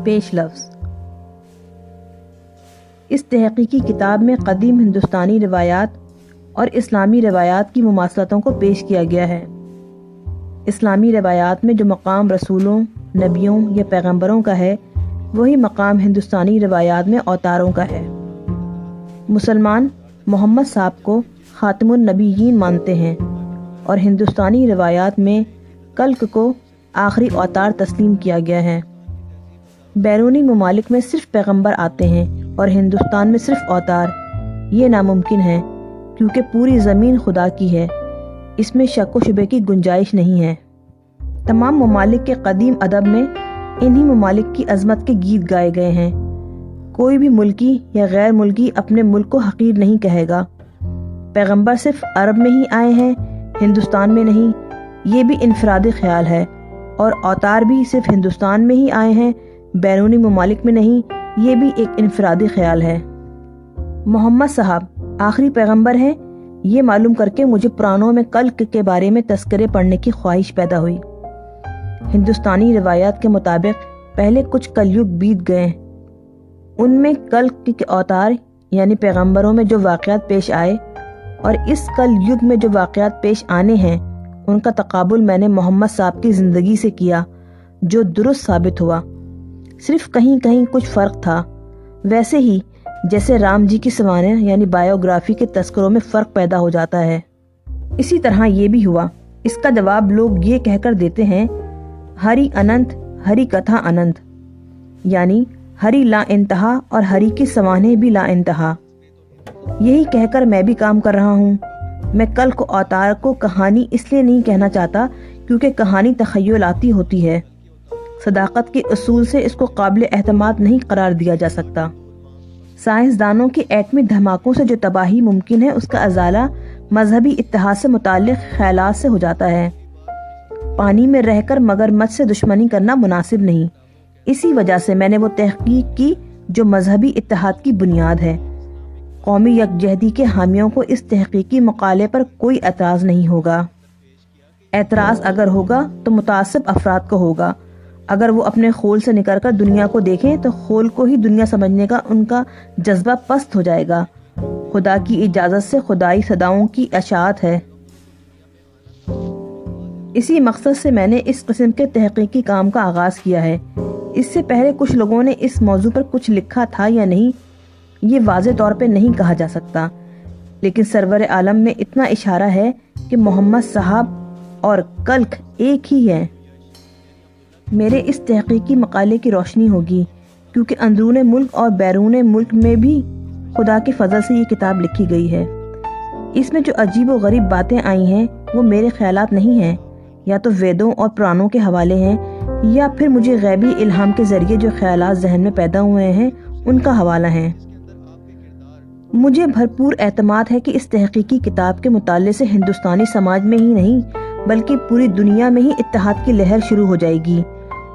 پیش لفظ۔ اس تحقیقی کتاب میں قدیم ہندوستانی روایات اور اسلامی روایات کی مماثلتوں کو پیش کیا گیا ہے۔ اسلامی روایات میں جو مقام رسولوں، نبیوں یا پیغمبروں کا ہے، وہی مقام ہندوستانی روایات میں اوتاروں کا ہے۔ مسلمان محمد صاحب کو خاتم النبیین مانتے ہیں اور ہندوستانی روایات میں کلک کو آخری اوتار تسلیم کیا گیا ہے۔ بیرونی ممالک میں صرف پیغمبر آتے ہیں اور ہندوستان میں صرف اوتار۔ یہ ناممکن ہے کیونکہ پوری زمین خدا کی ہے، اس میں شک و شبے کی گنجائش نہیں ہے۔ تمام ممالک کے قدیم ادب میں انہی ممالک کی عظمت کے گیت گائے گئے ہیں۔ کوئی بھی ملکی یا غیر ملکی اپنے ملک کو حقیر نہیں کہے گا۔ پیغمبر صرف عرب میں ہی آئے ہیں، ہندوستان میں نہیں، یہ بھی انفرادی خیال ہے، اور اوتار بھی صرف ہندوستان میں ہی آئے ہیں، بیرونی ممالک میں نہیں، یہ بھی ایک انفرادی خیال ہے۔ محمد صاحب آخری پیغمبر ہیں، یہ معلوم کر کے مجھے پرانوں میں کلک کے بارے میں تذکرے پڑھنے کی خواہش پیدا ہوئی۔ ہندوستانی روایات کے مطابق پہلے کچھ کلیگ بیت گئے، ان میں کلک کے اوتار یعنی پیغمبروں میں جو واقعات پیش آئے اور اس کل یگ میں جو واقعات پیش آنے ہیں، ان کا تقابل میں نے محمد صاحب کی زندگی سے کیا، جو درست ثابت ہوا۔ صرف کہیں کہیں کچھ فرق تھا، ویسے ہی جیسے رام جی کی سوانح یعنی بایوگرافی کے تذکروں میں فرق پیدا ہو جاتا ہے، اسی طرح یہ بھی ہوا۔ اس کا جواب لوگ یہ کہہ کر دیتے ہیں، ہری اننت ہری کتھا اننت، یعنی ہری لا انتہا اور ہری کی سوانح بھی لا انتہا۔ یہی کہہ کر میں بھی کام کر رہا ہوں۔ میں کل کو اوتار کو کہانی اس لیے نہیں کہنا چاہتا کیونکہ کہانی تخیلاتی ہوتی ہے، صداقت کے اصول سے اس کو قابل اعتماد نہیں قرار دیا جا سکتا۔ سائنسدانوں کے ایٹمی دھماکوں سے جو تباہی ممکن ہے، اس کا ازالہ مذہبی اتحاد سے متعلق خیالات سے ہو جاتا ہے۔ پانی میں رہ کر مگرمچھ سے دشمنی کرنا مناسب نہیں، اسی وجہ سے میں نے وہ تحقیق کی جو مذہبی اتحاد کی بنیاد ہے۔ قومی یکجہتی کے حامیوں کو اس تحقیقی مقالے پر کوئی اعتراض نہیں ہوگا۔ اعتراض اگر ہوگا تو متعصب افراد کو ہوگا۔ اگر وہ اپنے خول سے نکل کر دنیا کو دیکھیں تو خول کو ہی دنیا سمجھنے کا ان کا جذبہ پست ہو جائے گا۔ خدا کی اجازت سے خدائی صداؤں کی اشاعت ہے۔ اسی مقصد سے میں نے اس قسم کے تحقیقی کام کا آغاز کیا ہے۔ اس سے پہلے کچھ لوگوں نے اس موضوع پر کچھ لکھا تھا یا نہیں، یہ واضح طور پہ نہیں کہا جا سکتا، لیکن سرور عالم میں اتنا اشارہ ہے کہ محمد صاحب اور کلک ایک ہی ہے۔ میرے اس تحقیقی مقالے کی روشنی ہوگی کیونکہ اندرون ملک اور بیرون ملک میں بھی خدا کے فضل سے یہ کتاب لکھی گئی ہے۔ اس میں جو عجیب و غریب باتیں آئی ہیں وہ میرے خیالات نہیں ہیں، یا تو ویدوں اور پرانوں کے حوالے ہیں، یا پھر مجھے غیبی الہام کے ذریعے جو خیالات ذہن میں پیدا ہوئے ہیں ان کا حوالہ ہے۔ مجھے بھرپور اعتماد ہے کہ اس تحقیقی کتاب کے مطالعے سے ہندوستانی سماج میں ہی نہیں بلکہ پوری دنیا میں ہی اتحاد کی لہر شروع ہو جائے گی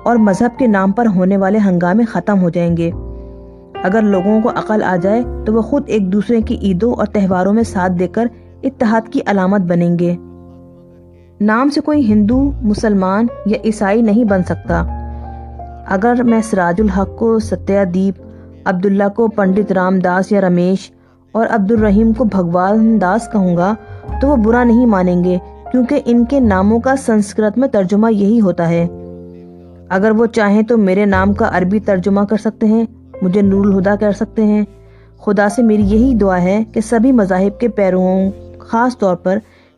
اور مذہب کے نام پر ہونے والے ہنگامے ختم ہو جائیں گے۔ اگر لوگوں کو عقل آ جائے تو وہ خود ایک دوسرے کی عیدوں اور تہواروں میں ساتھ دے کر اتحاد کی علامت بنیں گے۔ نام سے کوئی ہندو، مسلمان یا عیسائی نہیں بن سکتا۔ اگر میں سراج الحق کو ستیہ دیپ، عبداللہ کو پنڈت رام داس یا رمیش اور عبد الرحیم کو بھگوان داس کہوں گا تو وہ برا نہیں مانیں گے، کیونکہ ان کے ناموں کا سنسکرت میں ترجمہ یہی ہوتا ہے۔ اگر وہ چاہیں تو میرے نام کا عربی ترجمہ کر سکتے ہیں، مجھے نور الہدا کر سکتے ہیں۔ خدا سے میری یہی دعا ہے کہ سبھی مذاہب کے پیرووں، خاص طور پر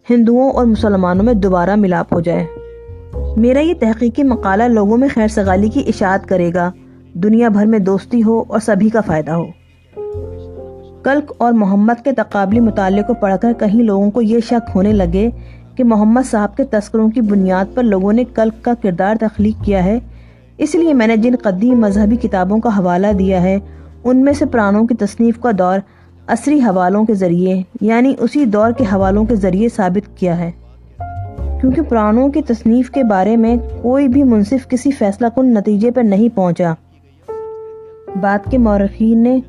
ہندوؤں اور مسلمانوں میں دوبارہ ملاپ ہو جائے۔ میرا یہ تحقیقی مقالہ لوگوں میں خیر سگالی کی اشاعت کرے گا، دنیا بھر میں دوستی ہو اور سبھی کا فائدہ ہو۔ کلک اور محمد کے تقابلی مطالعے کو پڑھ کر کہیں لوگوں کو یہ شک ہونے لگے کہ محمد صاحب کے تذکروں کی بنیاد پر لوگوں نے کلک کا کردار تخلیق کیا ہے، اس لیے میں نے جن قدیم مذہبی کتابوں کا حوالہ دیا ہے ان میں سے پرانوں کی تصنیف کا دور عصری حوالوں کے ذریعے یعنی اسی دور کے حوالوں کے ذریعے ثابت کیا ہے، کیونکہ پرانوں کی تصنیف کے بارے میں کوئی بھی منصف کسی فیصلہ کن نتیجے پر نہیں پہنچا۔ بعد کے مورخین نے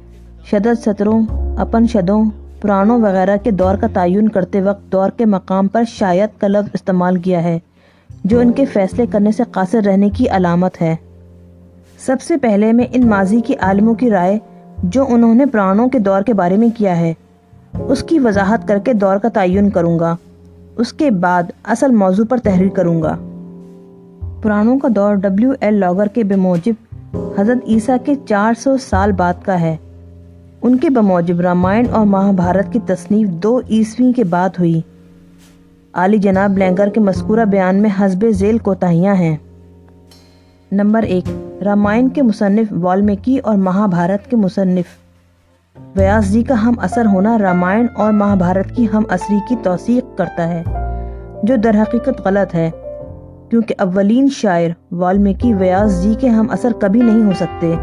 شدت ستروں، اپن شدوں، پرانوں وغیرہ کے دور کا تعین کرتے وقت دور کے مقام پر شاید کا لفظ استعمال کیا ہے، جو ان کے فیصلے کرنے سے قاصر رہنے کی علامت ہے۔ سب سے پہلے میں ان ماضی کے عالموں کی رائے جو انہوں نے پرانوں کے دور کے بارے میں کیا ہے اس کی وضاحت کر کے دور کا تعین کروں گا۔ اس کے بعد اصل موضوع پر تحریر کروں گا۔ پرانوں کا دور W.L. لاگر کے بموجب حضرت عیسیٰ کے 400 سال بعد کا ہے۔ ان کے بموجب رامائن اور مہابھارت کی تصنیف 2 عیسوی کے بعد ہوئی۔ عالی جناب لینگر کے مذکورہ بیان میں حسب ذیل کوتاہیاں ہیں۔ نمبر 1، رامائن کے مصنف والمیکی اور مہابھارت کے مصنف ویاس جی کا ہم اثر ہونا رامائن اور مہابھارت کی ہم عصری کی توثیق کرتا ہے، جو در حقیقت غلط ہے، کیونکہ اولین شاعر والمیکی ویاس جی کے ہم اثر کبھی نہیں ہو سکتے۔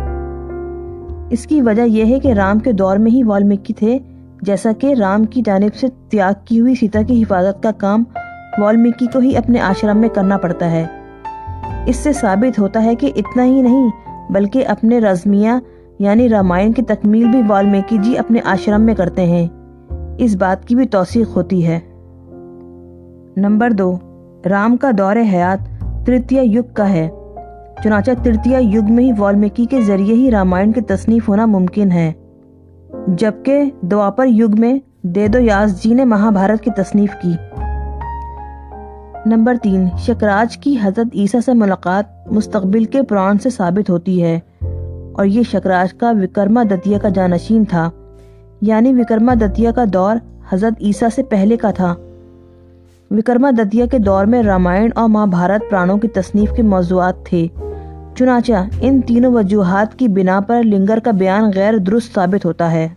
اس کی وجہ یہ ہے کہ رام کے دور میں ہی والمیکی تھے، جیسا کہ رام کی جانب سے تیاگ کی ہوئی سیتا کی حفاظت کا کام والمیکی کو ہی اپنے آشرم میں کرنا پڑتا ہے۔ اس سے ثابت ہوتا ہے کہ اتنا ہی نہیں بلکہ اپنے رزمیہ یعنی رامائن کی تکمیل بھی والمیکی جی اپنے آشرم میں کرتے ہیں۔ اس بات کی بھی توثیق ہوتی ہے۔ نمبر 2، رام کا دور حیات ترتیہ یگ کا ہے، چنانچہ ترتیہ یگ میں ہی والمیکی کے ذریعے ہی رامائن کی تصنیف ہونا ممکن ہے، جبکہ دوآپر یگ میں ویدویاس جی نے مہابھارت کی تصنیف کی۔ نمبر 3، شکراج کی حضرت عیسیٰ سے ملاقات مستقبل کے پران سے ثابت ہوتی ہے، اور یہ شکراج کا وکرمادتیہ کا جانشین تھا، یعنی وکرمادتیہ کا دور حضرت عیسیٰ سے پہلے کا تھا۔ وکرمادتیہ کے دور میں رامائن اور مہابھارت پرانوں کی تصنیف کے موضوعات تھے، چنانچہ ان تینوں وجوہات کی بنا پر لنگر کا بیان غیر درست ثابت ہوتا ہے۔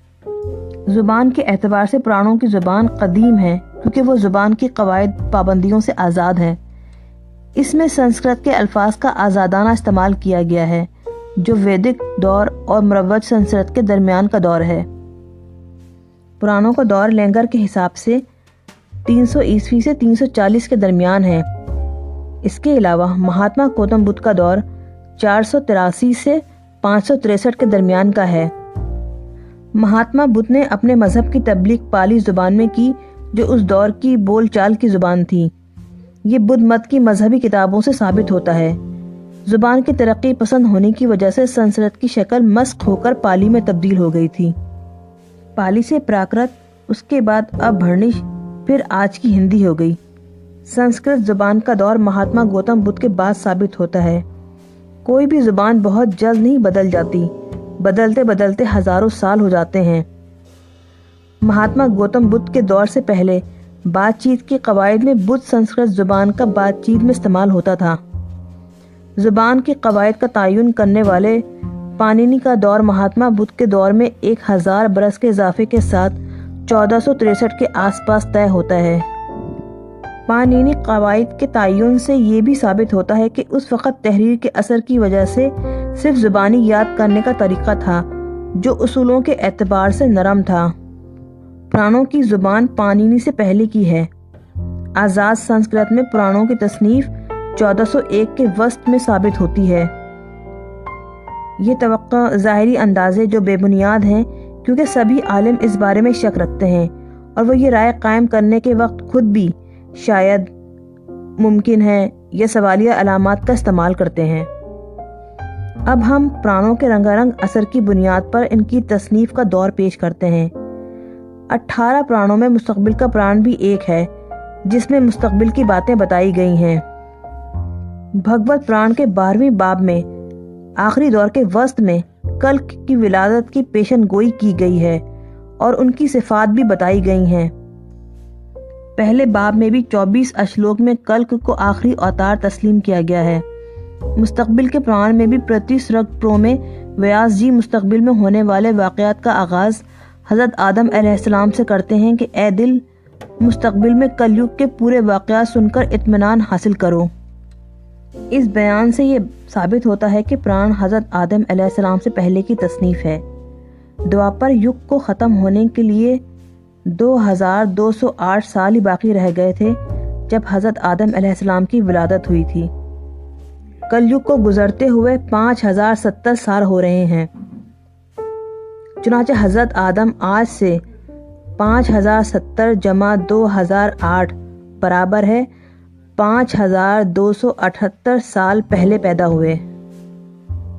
زبان کے اعتبار سے پرانوں کی زبان قدیم ہے، کیونکہ وہ زبان کی قواعد پابندیوں سے آزاد ہے۔ اس میں سنسکرت کے الفاظ کا آزادانہ استعمال کیا گیا ہے، جو ویدک دور اور مروج سنسکرت کے درمیان کا دور ہے۔ پرانوں کا دور لینگر کے حساب سے 300 عیسوی سے 340 کے درمیان ہے۔ اس کے علاوہ مہاتما گوتم بدھ کا دور 483 سے 563 کے درمیان کا ہے۔ مہاتما بدھ نے اپنے مذہب کی تبلیغ پالی زبان میں کی، جو اس دور کی بول چال کی زبان تھی۔ یہ بدھ مت کی مذہبی کتابوں سے ثابت ہوتا ہے۔ زبان کی ترقی پسند ہونے کی وجہ سے سنسکرت کی شکل مسخ ہو کر پالی میں تبدیل ہو گئی تھی۔ پالی سے پراکرت، اس کے بعد ابھرنش، پھر آج کی ہندی ہو گئی۔ سنسکرت زبان کا دور مہاتما گوتم بدھ کے بعد ثابت ہوتا ہے۔ کوئی بھی زبان بہت جلد نہیں بدل جاتی، بدلتے بدلتے ہزاروں سال ہو جاتے ہیں۔ مہاتما گوتم بدھ کے دور سے پہلے بات چیت کے قواعد میں بدھ سنسکرت زبان کا بات چیت میں استعمال ہوتا تھا۔ زبان کے قواعد کا تعین کرنے والے پانینی کا دور مہاتما بدھ کے دور میں 1000 برس کے اضافے کے ساتھ 1463 کے آس پاس طے ہوتا ہے۔ پانینی قواعد کے تعین سے یہ بھی ثابت ہوتا ہے کہ اس وقت تحریر کے اثر کی وجہ سے صرف زبانی یاد کرنے کا طریقہ تھا، جو اصولوں کے اعتبار سے نرم تھا۔ پرانوں کی زبان پانینی سے پہلے کی ہے۔ آزاد سنسکرت میں پرانوں کی تصنیف 1401 کے وسط میں ثابت ہوتی ہے۔ یہ توقع ظاہری اندازے جو بے بنیاد ہیں، کیونکہ سبھی عالم اس بارے میں شک رکھتے ہیں، اور وہ یہ رائے قائم کرنے کے وقت خود بھی شاید، ممکن ہے یا سوالیہ علامات کا استعمال کرتے ہیں۔ اب ہم پرانوں کے رنگا رنگ اثر کی بنیاد پر ان کی تصنیف کا دور پیش کرتے ہیں۔ 18 پرانوں میں مستقبل کا پران بھی ایک ہے، جس میں مستقبل کی باتیں بتائی گئی ہیں۔ بھگوت پران کے 12ویں باب میں آخری دور کے وسط میں کلک کی ولادت کی پیشن گوئی کی گئی ہے اور ان کی صفات بھی بتائی گئی ہیں۔ پہلے باب میں بھی 24 اشلوک میں کلک کو آخری اوتار تسلیم کیا گیا ہے۔ مستقبل کے پران میں بھی پرتیسرگ پرو میں ویاس جی مستقبل میں ہونے والے واقعات کا آغاز حضرت آدم علیہ السلام سے کرتے ہیں کہ اے دل، مستقبل میں کل یگ کے پورے واقعات سن کر اطمینان حاصل کرو۔ اس بیان سے یہ ثابت ہوتا ہے کہ پران حضرت آدم علیہ السلام سے پہلے کی تصنیف ہے۔ دوآپر یگ کو ختم ہونے کے لیے 2208 سال ہی باقی رہ گئے تھے جب حضرت آدم علیہ السلام کی ولادت ہوئی تھی۔ کل یگ کو گزرتے ہوئے 5070 سال ہو رہے ہیں۔ چنانچہ حضرت آدم آج سے 5070 جمع 2008 برابر ہے 5278 سال پہلے پیدا ہوئے۔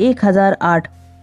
1008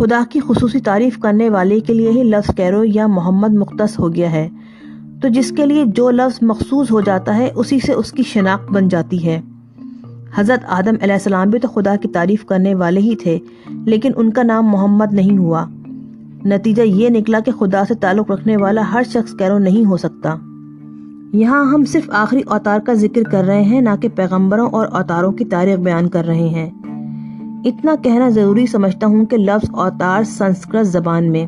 خدا کی خصوصی تعریف کرنے والے کے لیے ہی لفظ کیرو یا محمد مختص ہو گیا ہے، تو جس کے لیے جو لفظ مخصوص ہو جاتا ہے اسی سے اس کی شناخت بن جاتی ہے۔ حضرت آدم علیہ السلام بھی تو خدا کی تعریف کرنے والے ہی تھے، لیکن ان کا نام محمد نہیں ہوا۔ نتیجہ یہ نکلا کہ خدا سے تعلق رکھنے والا ہر شخص کیرو نہیں ہو سکتا۔ یہاں ہم صرف آخری اوتار کا ذکر کر رہے ہیں، نہ کہ پیغمبروں اور اوتاروں کی تاریخ بیان کر رہے ہیں۔ اتنا کہنا ضروری سمجھتا ہوں کہ لفظ اوتار سنسکرت زبان میں،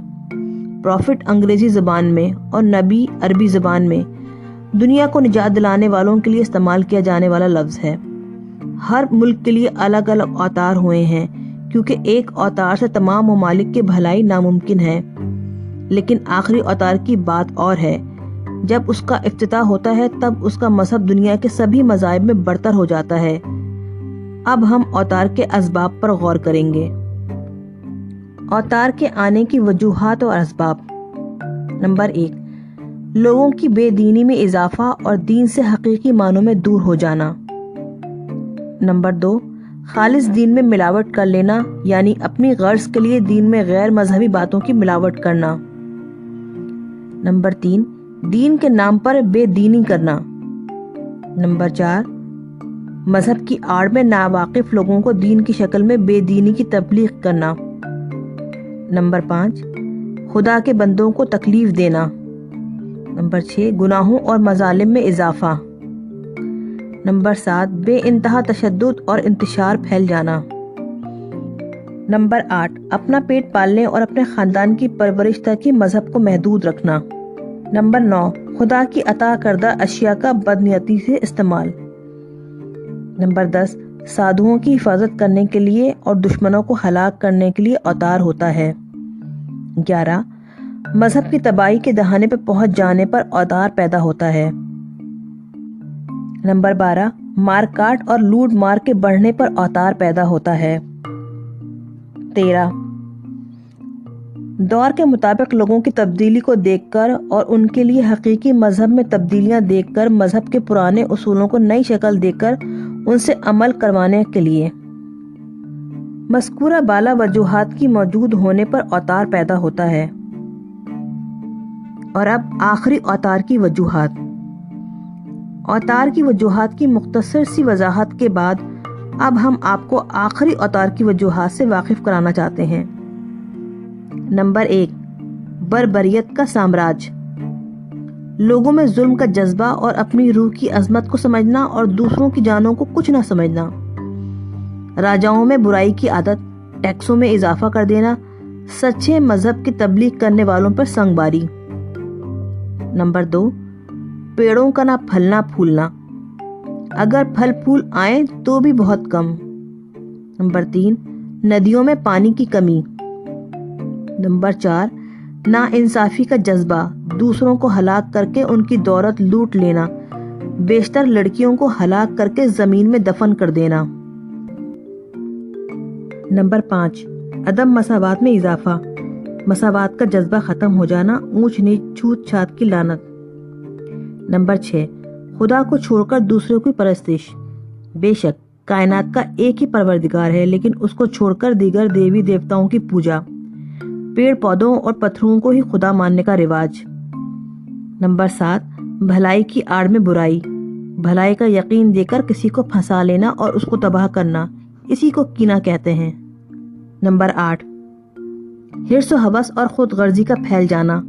پروفٹ انگریزی زبان میں اور نبی عربی زبان میں دنیا کو نجات دلانے والوں کے لیے استعمال کیا جانے والا لفظ ہے۔ ہر ملک کے لیے الگ الگ اوتار ہوئے ہیں، کیونکہ ایک اوتار سے تمام ممالک کی بھلائی ناممکن ہے۔ لیکن آخری اوتار کی بات اور ہے۔ جب اس کا افتتاح ہوتا ہے تب اس کا مذہب دنیا کے سبھی مذاہب میں برتر ہو جاتا ہے۔ اب ہم اوتار کے اسباب پر غور کریں گے۔ اوتار کے آنے کی وجوہات اور اسباب۔ نمبر 1، لوگوں کی بے دینی میں اضافہ اور دین سے حقیقی معنوں میں دور ہو جانا۔ نمبر 2، خالص دین میں ملاوٹ کر لینا، یعنی اپنی غرض کے لیے دین میں غیر مذہبی باتوں کی ملاوٹ کرنا۔ نمبر 3، دین کے نام پر بے دینی کرنا۔ نمبر 4، مذہب کی آڑ میں ناواقف لوگوں کو دین کی شکل میں بے دینی کی تبلیغ کرنا۔ نمبر 5، خدا کے بندوں کو تکلیف دینا۔ نمبر 6، گناہوں اور مظالم میں اضافہ۔ نمبر 7، بے انتہا تشدد اور انتشار پھیل جانا۔ نمبر 8، اپنا پیٹ پالنے اور اپنے خاندان کی پرورش تک ہی مذہب کو محدود رکھنا۔ نمبر 9، خدا کی عطا کردہ اشیاء کا بدنیتی سے استعمال۔ نمبر 10، سادھوؤں کی حفاظت کرنے کے لیے اور دشمنوں کو ہلاک کرنے کے لیے اوتار ہوتا ہے۔ 11، مذہب کی تباہی کے دہانے پہ پہنچ جانے پر اوتار پیدا ہوتا ہے۔ نمبر 12، مار کاٹ اور لوٹ مار کے بڑھنے پر اوتار پیدا ہوتا ہے۔ 13، دور کے مطابق لوگوں کی تبدیلی کو دیکھ کر اور ان کے لیے حقیقی مذہب میں تبدیلیاں دیکھ کر مذہب کے پرانے اصولوں کو نئی شکل دے کر ان سے عمل کروانے کے لیے۔ مذکورہ بالا وجوہات کی موجود ہونے پر اوتار پیدا ہوتا ہے۔ اور اب آخری اوتار کی وجوہات۔ اوتار کی وجوہات کی مختصر سی وضاحت کے بعد اب ہم آپ کو آخری اوتار کی وجوہات سے واقف کرانا چاہتے ہیں۔ نمبر 1، بربریت کا سامراج۔ لوگوں میں ظلم کا جذبہ اور اپنی روح کی عظمت کو سمجھنا اور دوسروں کی جانوں کو کچھ نہ سمجھنا۔ راجاؤں میں برائی کی عادت، ٹیکسوں میں اضافہ کر دینا، سچے مذہب کی تبلیغ کرنے والوں پر سنگ باری۔ نمبر 2، پیڑوں کا نہ پھلنا پھولنا، اگر پھل پھول آئیں تو بھی بہت کم۔ نمبر 3، ندیوں میں پانی کی کمی۔ نمبر 4، ناانصافی کا جذبہ، دوسروں کو ہلاک کر کے ان کی دولت لوٹ لینا، بیشتر لڑکیوں کو ہلاک کر کے زمین میں دفن کر دینا۔ نمبر 5، عدم مساوات میں اضافہ، مساوات کا جذبہ ختم ہو جانا، اونچ نیچ چھوت چھات کی لعنت۔ نمبر 6، خدا کو چھوڑ کر دوسروں کی پرستش، بے شک کائنات کا ایک ہی پروردگار ہے لیکن اس کو چھوڑ کر دیگر دیوی دیوتاؤں کی پوجا، پیڑ پودوں اور پتھروں کو ہی خدا ماننے کا رواج۔ نمبر 7، بھلائی کی آڑ میں برائی، بھلائی کا یقین دے کر کسی کو پھنسا لینا اور اس کو تباہ کرنا، اسی کو کینہ کہتے ہیں۔ نمبر 8، حرص و ہوس اور خود غرضی کا پھیل جانا،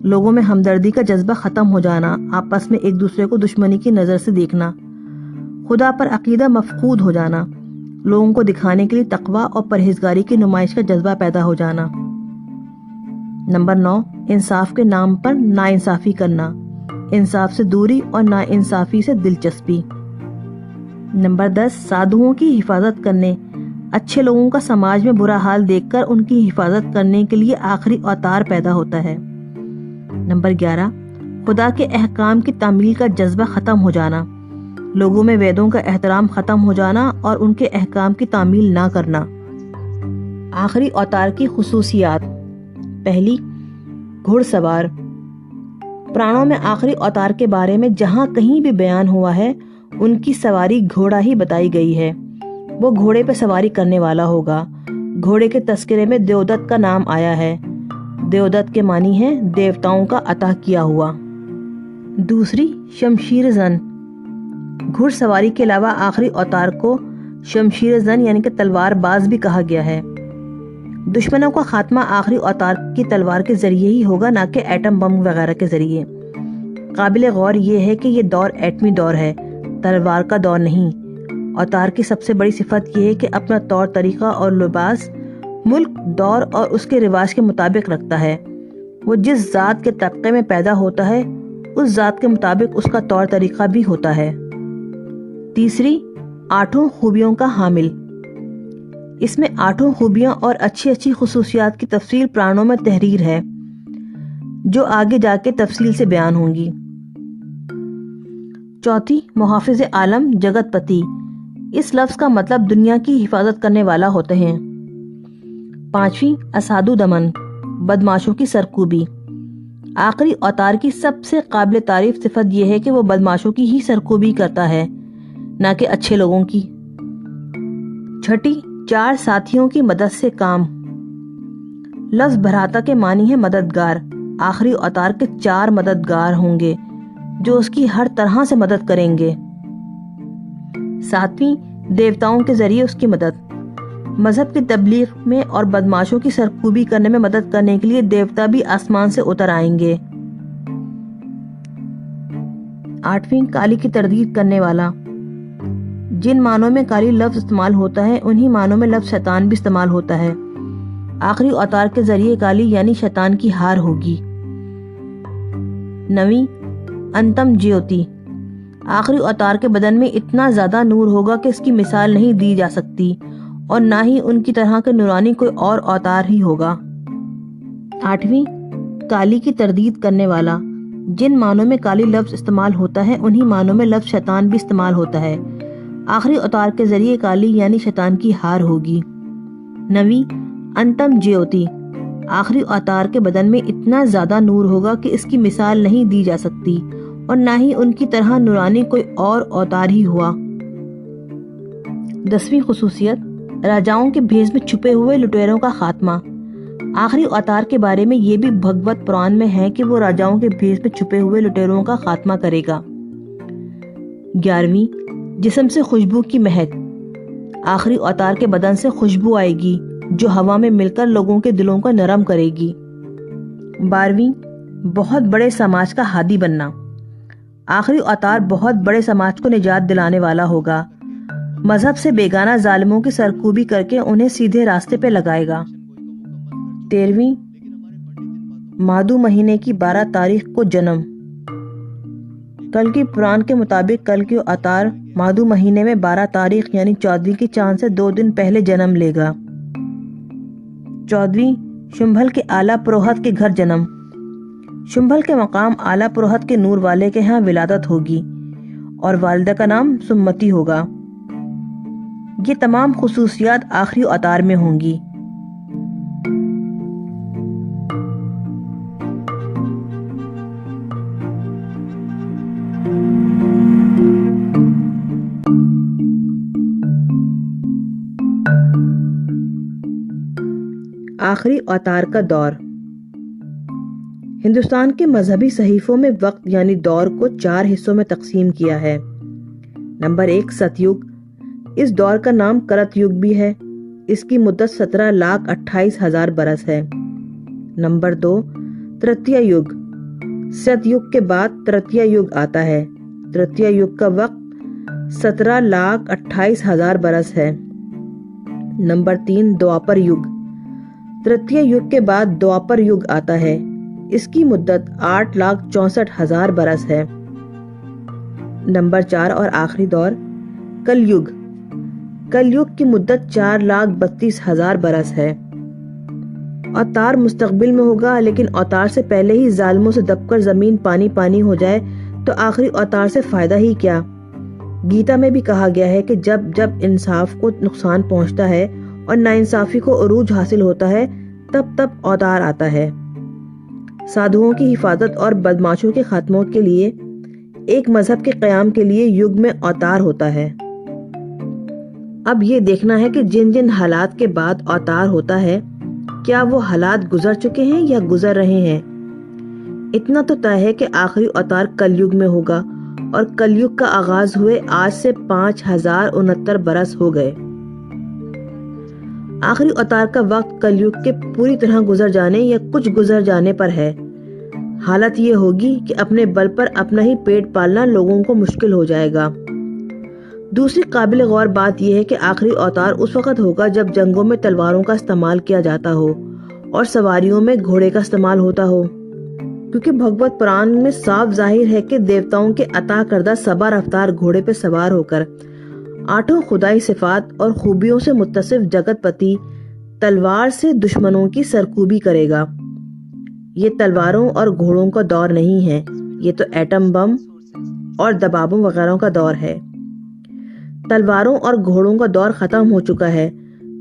لوگوں میں ہمدردی کا جذبہ ختم ہو جانا، آپس میں ایک دوسرے کو دشمنی کی نظر سے دیکھنا، خدا پر عقیدہ مفقود ہو جانا، لوگوں کو دکھانے کے لیے تقویٰ اور پرہیزگاری کی نمائش کا جذبہ پیدا ہو جانا۔ نمبر 9، انصاف کے نام پر ناانصافی کرنا، انصاف سے دوری اور ناانصافی سے دلچسپی۔ نمبر 10، سادھوؤں کی حفاظت کرنے، اچھے لوگوں کا سماج میں برا حال دیکھ کر ان کی حفاظت کرنے کے لیے آخری اوتار پیدا ہوتا ہے۔ نمبر 11، خدا کے احکام کی تعمیل کا جذبہ ختم ہو جانا، لوگوں میں ویدوں کا احترام ختم ہو جانا اور ان کے احکام کی تعمیل نہ کرنا۔ آخری اوتار کی خصوصیات۔ پہلی، گھڑ سوار۔ پرانوں میں آخری اوتار کے بارے میں جہاں کہیں بھی بیان ہوا ہے ان کی سواری گھوڑا ہی بتائی گئی ہے۔ وہ گھوڑے پہ سواری کرنے والا ہوگا، گھوڑے کے تذکرے میں دیودت کا نام آیا ہے۔ دیودت کے معنی ہے دیوتاؤں کا عطا کیا ہوا۔ دوسری، شمشیر زن۔ گھڑ سواری کے علاوہ آخری اوتار کو شمشیر زن یعنی کہ تلوار باز بھی کہا گیا ہے۔ دشمنوں کا خاتمہ آخری اوتار کی تلوار کے ذریعے ہی ہوگا، نہ کہ ایٹم بم وغیرہ کے ذریعے۔ قابل غور یہ ہے کہ یہ دور ایٹمی دور ہے، تلوار کا دور نہیں۔ اوتار کی سب سے بڑی صفت یہ ہے کہ اپنا طور طریقہ اور لباس ملک، دور اور اس کے رواج کے مطابق رکھتا ہے۔ وہ جس ذات کے طبقے میں پیدا ہوتا ہے اس ذات کے مطابق اس کا طور طریقہ بھی ہوتا ہے۔ تیسری، 8 خوبیوں کا حامل۔ اس میں 8 خوبیاں اور اچھی خصوصیات کی تفصیل پرانوں میں تحریر ہے، جو آگے جا کے تفصیل سے بیان ہوں گی۔ چوتھی، محافظ عالم جگت پتی۔ اس لفظ کا مطلب دنیا کی حفاظت کرنے والا ہوتے ہیں۔ پانچویں، اسادو دمن، بدماشوں کی سرکوبی۔ آخری اوتار کی سب سے قابل تعریف صفت یہ ہے کہ وہ بدماشوں کی ہی سرکوبی کرتا ہے، نہ کہ اچھے لوگوں کی۔ چھٹی، 4 ساتھیوں کی مدد سے کام۔ لفظ بھراتا کے معنی ہے مددگار۔ آخری اوتار کے 4 مددگار ہوں گے جو اس کی ہر طرح سے مدد کریں گے۔ ساتویں، دیوتاؤں کے ذریعے اس کی مدد۔ مذہب کی تبلیغ میں اور بدماشوں کی سرکوبی کرنے میں مدد کرنے کے لیے دیوتا بھی آسمان سے اتر آئیں گے۔ آٹھویں، کالی کی تردید کرنے والا۔ جن معنوں میں کالی لفظ استعمال ہوتا ہے انہی معنوں میں لفظ شیطان بھی استعمال ہوتا ہے۔ آخری اوتار کے ذریعے کالی یعنی شیطان کی ہار ہوگی۔ نویں، انتم جیوتی۔ آخری اوتار کے بدن میں اتنا زیادہ نور ہوگا کہ اس کی مثال نہیں دی جا سکتی، اور نہ ہی ان کی طرح کے نورانی کوئی اور اوتار ہی ہوگا۔ آٹھویں، کالی کی تردید کرنے والا۔ جن معنوں میں کالی لفظ استعمال ہوتا ہے انہی معنوں میں لفظ شیطان بھی استعمال ہوتا ہے۔ آخری اوتار کے ذریعے کالی یعنی شیطان کی ہار ہوگی۔ نویں، انتم جیوتی۔ آخری اوتار کے بدن میں اتنا زیادہ نور ہوگا کہ اس کی مثال نہیں دی جا سکتی، اور نہ ہی ان کی طرح نورانی کوئی اور اوتار ہی ہوا۔ 10ویں خصوصیت، راجاؤں کے بھیس میں چھپے ہوئے لٹیروں کا خاتمہ۔ آخری اوتار کے بارے میں یہ بھی بھگوت پران میں ہے کہ وہ راجاؤں کے بھیس میں چھپے ہوئے لٹیروں کا خاتمہ کرے گا۔ 11ویں، جسم سے خوشبو کی مہک۔ آخری اوتار کے بدن سے خوشبو آئے گی جو ہوا میں مل کر لوگوں کے دلوں کو نرم کرے گی۔ 12ویں، بہت بڑے سماج کا ہادی بننا۔ آخری اوتار بہت بڑے سماج کو نجات دلانے والا ہوگا، مذہب سے بیگانہ ظالموں کی سرکوبی کر کے انہیں سیدھے راستے پہ لگائے گا۔ 13ویں، مادو مہینے کی 12 تاریخ کو جنم۔ کل کی پران کے مطابق کل کی اوتار مادو مہینے میں 12 تاریخ یعنی 14ویں کی چاند سے 2 دن پہلے جنم لے گا۔ 14ویں، شمبھل کے اعلیٰ پروہت کے گھر جنم۔ شمبھل کے مقام اعلیٰ پروہت کے نور والے کے ہاں ولادت ہوگی، اور والدہ کا نام سمتی ہوگا۔ یہ تمام خصوصیات آخری اوتار میں ہوں گی۔ آخری اوتار کا دور۔ ہندوستان کے مذہبی صحیفوں میں وقت یعنی دور کو 4 حصوں میں تقسیم کیا ہے۔ نمبر 1، ستیگ۔ اس دور کا نام کرت یگ بھی ہے۔ اس کی مدت 17,28,000 برس ہے۔ نمبر 2، ترتیہ یگ۔ ست یگ کے بعد ترتیہ یگ آتا ہے۔ ترتیہ یگ کا وقت 17,28,000 برس ہے۔ نمبر 3، دوپر یگ۔ ترتیہ یگ کے بعد دوپر یگ آتا ہے۔ اس کی مدت 8,64,000 برس ہے۔ نمبر 4 اور آخری دور، کل یگ۔ کل یگ کی مدت 4,32,000 برس ہے۔ اوتار مستقبل میں ہوگا، لیکن اوتار سے پہلے ہی ظالموں سے دب کر زمین پانی پانی ہو جائے تو آخری اوتار سے فائدہ ہی کیا۔ گیتا میں بھی کہا گیا ہے کہ جب جب انصاف کو نقصان پہنچتا ہے اور ناانصافی کو عروج حاصل ہوتا ہے تب تب اوتار آتا ہے۔ سادھوؤں کی حفاظت اور بدماشوں کے خاتموں کے لیے، ایک مذہب کے قیام کے لیے یگ میں اوتار ہوتا ہے۔ اب یہ دیکھنا ہے کہ جن جن حالات کے بعد اوتار ہوتا ہے کیا وہ حالات گزر چکے ہیں یا گزر رہے ہیں۔ اتنا تو طے ہے کہ آخری اوتار کلیگ میں ہوگا، اور کلیگ کا آغاز ہوئے آج سے 5069 برس ہو گئے۔ آخری اوتار کا وقت کلیگ کے پوری طرح گزر جانے یا کچھ گزر جانے پر ہے۔ حالت یہ ہوگی کہ اپنے بل پر اپنا ہی پیٹ پالنا لوگوں کو مشکل ہو جائے گا۔ دوسری قابل غور بات یہ ہے کہ آخری اوتار اس وقت ہوگا جب جنگوں میں تلواروں کا استعمال کیا جاتا ہو اور سواریوں میں گھوڑے کا استعمال ہوتا ہو، کیونکہ بھگوت پران میں صاف ظاہر ہے کہ دیوتاؤں کے عطا کردہ سبا رفتار گھوڑے پہ سوار ہو کر 8 خدائی صفات اور خوبیوں سے متصف جگت پتی تلوار سے دشمنوں کی سرکوبی کرے گا۔ یہ تلواروں اور گھوڑوں کا دور نہیں ہے، یہ تو ایٹم بم اور دبابوں وغیرہ کا دور ہے۔ تلواروں اور گھوڑوں کا دور ختم ہو چکا ہے،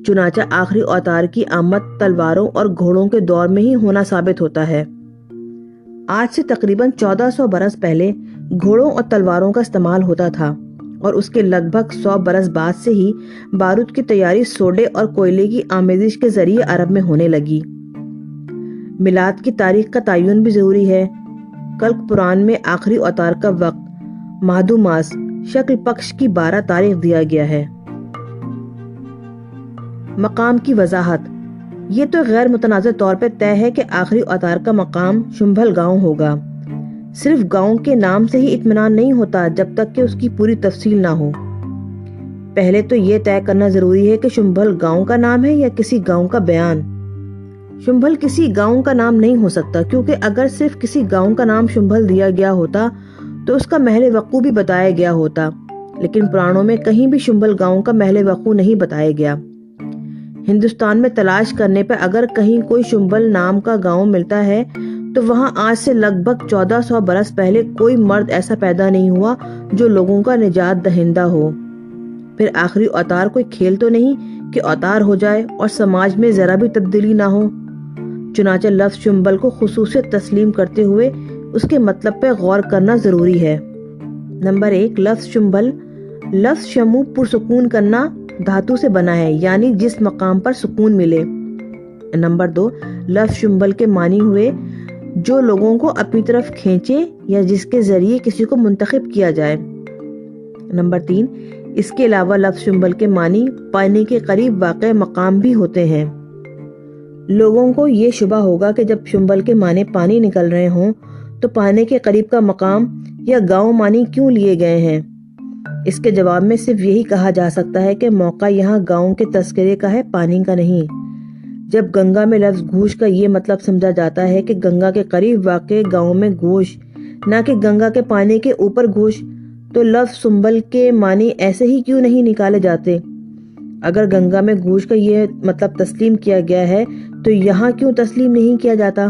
چنانچہ آخری اوتار کی آمد تلواروں اور گھوڑوں کے دور میں ہی ہونا ثابت ہوتا ہے۔ آج سے تقریباً 1400 برس پہلے گھوڑوں اور تلواروں کا استعمال ہوتا تھا، اور اس کے لگ بھگ 100 برس بعد سے ہی بارود کی تیاری سوڈے اور کوئلے کی آمیزش کے ذریعے عرب میں ہونے لگی۔ میلاد کی تاریخ کا تعین بھی ضروری ہے۔ کلک پران میں آخری اوتار کا وقت مادھو ماس شکل پکش کی 12 تاریخ دیا گیا ہے۔ مقام کی وضاحت۔ یہ تو غیر متنازع طور پہ طے ہے کہ آخری اوتار کا مقام شنبھل گاؤں ہوگا۔ صرف گاؤں کے نام سے ہی اطمینان نہیں ہوتا جب تک کہ اس کی پوری تفصیل نہ ہو۔ پہلے تو یہ طے کرنا ضروری ہے کہ شنبھل گاؤں کا نام ہے یا کسی گاؤں کا بیان۔ شنبھل کسی گاؤں کا نام نہیں ہو سکتا، کیونکہ اگر صرف کسی گاؤں کا نام شنبھل دیا گیا ہوتا تو اس کا محل وقوع بھی بتایا گیا ہوتا، لیکن پرانوں میں کہیں بھی شنبھل گاؤں کا محل وقوع نہیں بتایا گیا۔ ہندوستان میں تلاش کرنے پہ اگر کہیں کوئی شنبھل نام کا گاؤں ملتا ہے تو وہاں آج سے لگ بھگ 1400 برس پہلے کوئی مرد ایسا پیدا نہیں ہوا جو لوگوں کا نجات دہندہ ہو۔ پھر آخری اوتار کوئی کھیل تو نہیں کہ اوتار ہو جائے اور سماج میں ذرا بھی تبدیلی نہ ہو۔ چنانچہ لفظ شنبھل کو خصوصیت تسلیم کرتے ہوئے اس کے مطلب پہ غور کرنا ضروری ہے۔ نمبر 1، لفظ شنبھل۔ لفظ شمو پرسکون کرنا دھاتو سے بنا ہے، یعنی جس مقام پر سکون ملے۔ نمبر 2، لفظ شنبھل کے معنی ہوئے جو لوگوں کو اپنی طرف کھینچے یا جس کے ذریعے کسی کو منتخب کیا جائے۔ نمبر 3، اس کے علاوہ لفظ شنبھل کے معنی پانے کے قریب واقع مقام بھی ہوتے ہیں۔ لوگوں کو یہ شبہ ہوگا کہ جب شنبھل کے معنی پانی نکل رہے ہوں تو پانے کے قریب کا مقام یا گاؤں معنی کیوں لیے گئے ہیں؟ اس کے جواب میں صرف یہی کہا جا سکتا ہے کہ موقع یہاں گاؤں کے تذکرے کا ہے، پانی کا نہیں۔ جب گنگا میں لفظ گھوش کا یہ مطلب سمجھا جاتا ہے کہ گنگا کے قریب واقع گاؤں میں گھوش، نہ کہ گنگا کے پانی کے اوپر گھوش، تو لفظ شنبھل کے معنی ایسے ہی کیوں نہیں نکالے جاتے؟ اگر گنگا میں گھوش کا یہ مطلب تسلیم کیا گیا ہے تو یہاں کیوں تسلیم نہیں کیا جاتا؟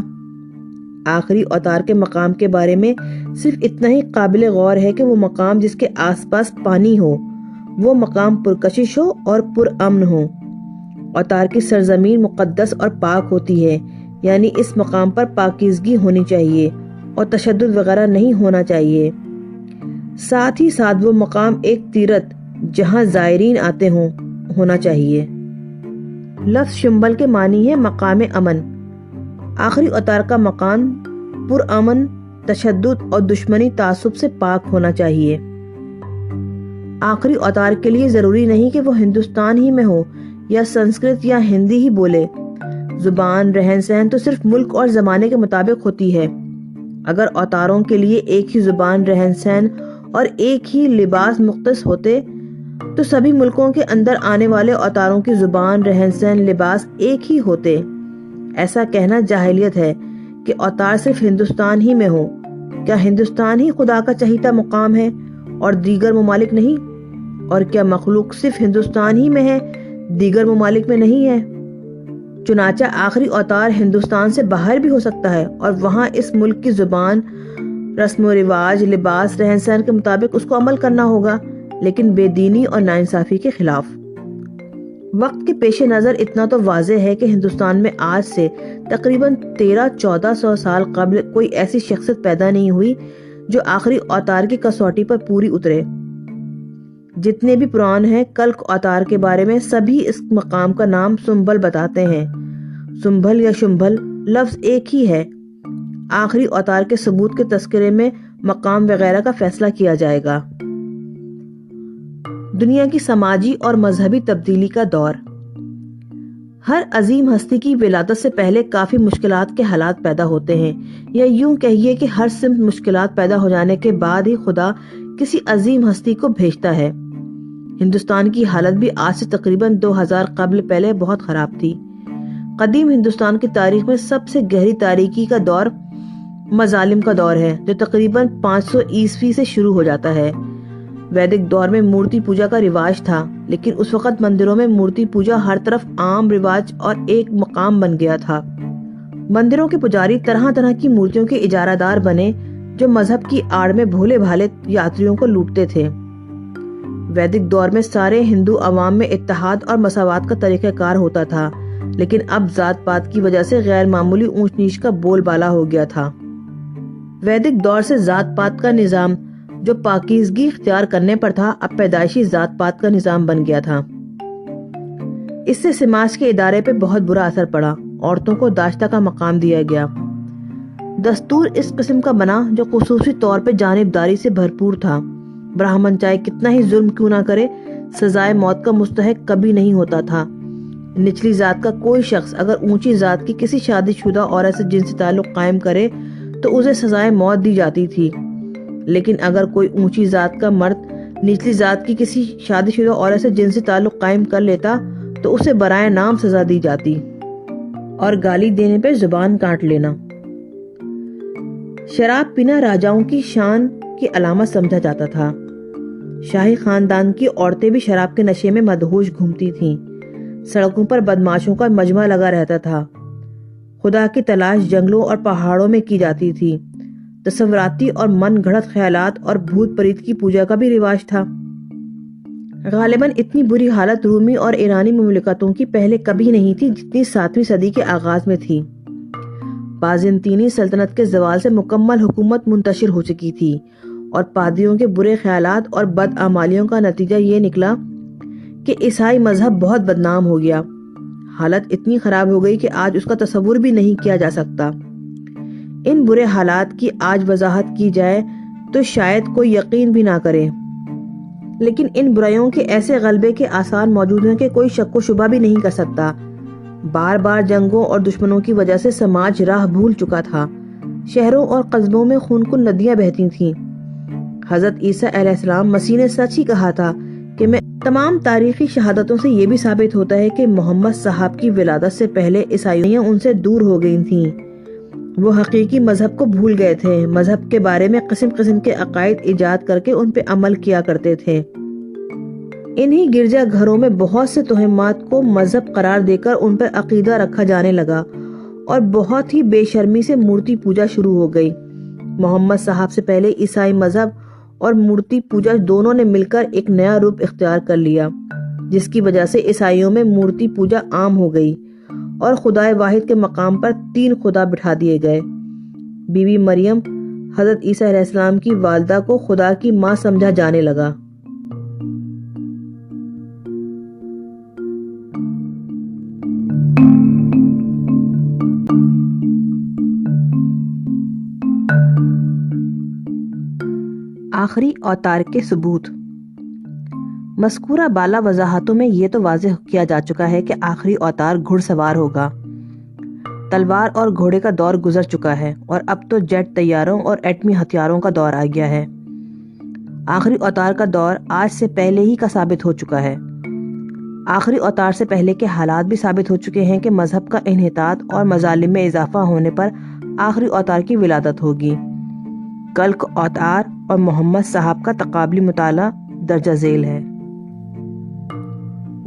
آخری اوتار کے مقام کے بارے میں صرف اتنا ہی قابل غور ہے کہ وہ مقام جس کے آس پاس پانی ہو، وہ مقام پرکشش ہو اور پرامن ہو۔ اوتار کی سرزمین مقدس اور پاک ہوتی ہے، یعنی اس مقام پر پاکیزگی ہونی چاہیے اور تشدد وغیرہ نہیں ہونا چاہیے۔ ساتھ ہی ساتھ وہ مقام ایک تیرتھ جہاں زائرین آتے ہوں ہونا چاہیے۔ لفظ شنبھل کے معنی ہے مقام امن۔ آخری اوتار کا مقام پرامن، تشدد اور دشمنی تعصب سے پاک ہونا چاہیے۔ آخری اوتار کے لیے ضروری نہیں کہ وہ ہندوستان ہی میں ہو یا سنسکرت یا ہندی ہی بولے۔ زبان، رہن سہن تو صرف ملک اور زمانے کے مطابق ہوتی ہے۔ اگر اوتاروں کے لیے ایک ہی زبان، رہن سہن اور ایک ہی لباس مختص ہوتے تو سبھی ملکوں کے اندر آنے والے اوتاروں کی زبان، رہن سہن، لباس ایک ہی ہوتے۔ ایسا کہنا جاہلیت ہے کہ اوتار صرف ہندوستان ہی میں ہو۔ کیا ہندوستان ہی خدا کا چہیتا مقام ہے اور دیگر ممالک نہیں؟ اور کیا مخلوق صرف ہندوستان ہی میں ہے، دیگر ممالک میں نہیں ہے؟ چنانچہ آخری اوتار ہندوستان سے باہر بھی ہو سکتا ہے اور وہاں اس ملک کی زبان، رسم و رواج، لباس، رہن سہن کے مطابق اس کو عمل کرنا ہوگا، لیکن بے دینی اور ناانصافی کے خلاف۔ وقت کے پیش نظر اتنا تو واضح ہے کہ ہندوستان میں آج سے تقریباً 1300-1400 سال قبل کوئی ایسی شخصیت پیدا نہیں ہوئی جو آخری اوتار کی کسوٹی پر پوری اترے۔ جتنے بھی پران ہیں کلک اوتار کے بارے میں سبھی اس مقام کا نام سنبھل بتاتے ہیں۔ سنبھل یا شنبھل لفظ ایک ہی ہے۔ آخری اوتار کے ثبوت کے تذکرے میں مقام وغیرہ کا فیصلہ کیا جائے گا۔ دنیا کی سماجی اور مذہبی تبدیلی کا دور۔ ہر عظیم ہستی کی ولادت سے پہلے کافی مشکلات کے حالات پیدا ہوتے ہیں، یا یوں کہیے کہ ہر سمت مشکلات پیدا ہو جانے کے بعد ہی خدا کسی عظیم ہستی کو بھیجتا ہے۔ ہندوستان کی حالت بھی آج سے تقریباً 2000 قبل پہلے بہت خراب تھی۔ قدیم ہندوستان کی تاریخ میں سب سے گہری تاریکی کا دور مظالم کا دور ہے، جو تقریباً 500 عیسوی سے شروع ہو جاتا ہے۔ ویدک دور میں مورتی پوجا کا رواج تھا، لیکن اس وقت مندروں میں مورتی پوجا ہر طرف عام رواج اور ایک مقام بن گیا تھا۔ مندروں کے پجاری طرح طرح کی مورتیوں کے اجارہ دار بنے، جو مذہب کی آڑ میں بھولے بھالے یاتریوں کو لوٹتے تھے۔ ویدک دور میں سارے ہندو عوام میں اتحاد اور مساوات کا طریقہ کار ہوتا تھا، لیکن اب ذات پات کی وجہ سے غیر معمولی اونچ نیچ کا بول بالا ہو گیا تھا۔ ویدک دور سے ذات پات کا نظام جو پاکیزگی اختیار کرنے پر تھا، اب پیدائشی ذات پات کا نظام بن گیا تھا۔ اس سے سماج کے ادارے پہ بہت برا اثر پڑا۔ عورتوں کو داشتہ کا مقام دیا گیا۔ دستور اس قسم کا بنا جو خصوصی طور پہ جانبداری سے بھرپور تھا۔ براہمن چاہے کتنا ہی ظلم کیوں نہ کرے، سزائے موت کا مستحق کبھی نہیں ہوتا تھا۔ نچلی ذات کا کوئی شخص اگر اونچی ذات کی کسی شادی شدہ عورت سے جنسی تعلق قائم کرے تو اسے سزائے موت دی جاتی تھی، لیکن اگر کوئی اونچی ذات کا مرد نچلی ذات کی کسی شادی شدہ عورت سے جنسی تعلق قائم کر لیتا تو اسے برائے نام سزا دی جاتی اور گالی دینے پہ زبان کاٹ لینا۔ شراب پینا راجاؤں کی شان کی علامت سمجھا جاتا تھا۔ شاہی خاندان کی عورتیں بھی شراب کے نشے میں مدہوش گھومتی تھیں۔ سڑکوں پر بدماشوں کا مجمع لگا رہتا تھا۔ خدا کی تلاش جنگلوں اور پہاڑوں میں کی جاتی تھی۔ تصوراتی اور من گھڑت خیالات اور بھوت پریت کی پوجا کا بھی رواج تھا۔ غالباً اتنی بری حالت رومی اور ایرانی مملکتوں کی پہلے کبھی نہیں تھی جتنی 7ویں صدی کے آغاز میں تھی۔ بازنطینی سلطنت کے زوال سے مکمل حکومت منتشر ہو چکی تھی، اور پادریوں کے برے خیالات اور بدعمالیوں کا نتیجہ یہ نکلا کہ عیسائی مذہب بہت بدنام ہو گیا۔ حالت اتنی خراب ہو گئی کہ آج اس کا تصور بھی نہیں کیا جا سکتا۔ ان برے حالات کی آج وضاحت کی جائے تو شاید کوئی یقین بھی نہ کرے، لیکن ان برائیوں کے ایسے غلبے کے آثار موجود ہیں کہ کوئی شک و شبہ بھی نہیں کر سکتا۔ بار بار جنگوں اور دشمنوں کی وجہ سے سماج راہ بھول چکا تھا۔ شہروں اور قصبوں میں خون خون ندیاں بہتی تھیں۔ حضرت عیسیٰ علیہ السلام مسیح نے سچ ہی کہا تھا کہ میں تمام تاریخی شہادتوں سے یہ بھی ثابت ہوتا ہے کہ محمد صاحب کی ولادت سے پہلے عیسائیاں ان سے دور ہو گئی تھیں۔ وہ حقیقی مذہب کو بھول گئے تھے، مذہب کے بارے میں قسم قسم کے عقائد ایجاد کر کے ان پہ عمل کیا کرتے تھے۔ انہی گرجا گھروں میں بہت سے توہمات کو مذہب قرار دے کر ان پر عقیدہ رکھا جانے لگا، اور بہت ہی بے شرمی سے مورتی پوجا شروع ہو گئی۔ محمد صاحب سے پہلے عیسائی مذہب اور مورتی پوجا دونوں نے مل کر ایک نیا روپ اختیار کر لیا، جس کی وجہ سے عیسائیوں میں مورتی پوجا عام ہو گئی اور خدائے واحد کے مقام پر 3 خدا بٹھا دیے گئے۔ بی بی مریم حضرت عیسیٰ علیہ السلام کی والدہ کو خدا کی ماں سمجھا جانے لگا۔ آخری اوتار کے ثبوت۔ مذکورہ بالا وضاحتوں میں یہ تو واضح کیا جا چکا ہے کہ آخری اوتار گھڑ سوار ہوگا۔ تلوار اور گھوڑے کا دور گزر چکا ہے، اور اب تو جیٹ طیاروں اور ایٹمی ہتھیاروں کا دور آ گیا ہے۔ آخری اوتار کا دور آج سے پہلے ہی کا ثابت ہو چکا ہے۔ آخری اوتار سے پہلے کے حالات بھی ثابت ہو چکے ہیں کہ مذہب کا انحطاط اور مظالم میں اضافہ ہونے پر آخری اوتار کی ولادت ہوگی۔ کلک اوتار اور محمد صاحب کا تقابلی مطالعہ درجہ ذیل ہے۔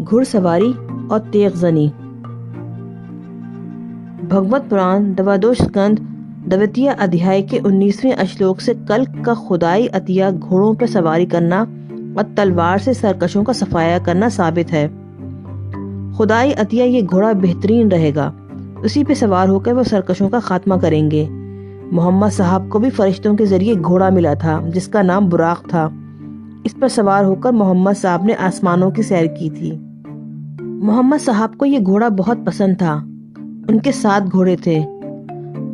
گھڑ سواری اور تیغ زنی۔ بھگوت پران دوادوش سکند دوتیہ ادھیائے کے 19ویں اشلوک سے کلک کا خدائی عطیہ گھوڑوں پر سواری کرنا اور تلوار سے سرکشوں کا صفایا کرنا ثابت ہے۔ خدائی عطیہ یہ گھوڑا بہترین رہے گا، اسی پہ سوار ہو کر وہ سرکشوں کا خاتمہ کریں گے۔ محمد صاحب کو بھی فرشتوں کے ذریعے گھوڑا ملا تھا جس کا نام براق تھا۔ اس پر سوار ہو کر محمد صاحب نے آسمانوں کی سیر کی تھی۔ محمد صاحب کو یہ گھوڑا بہت پسند تھا۔ ان کے 7 گھوڑے تھے۔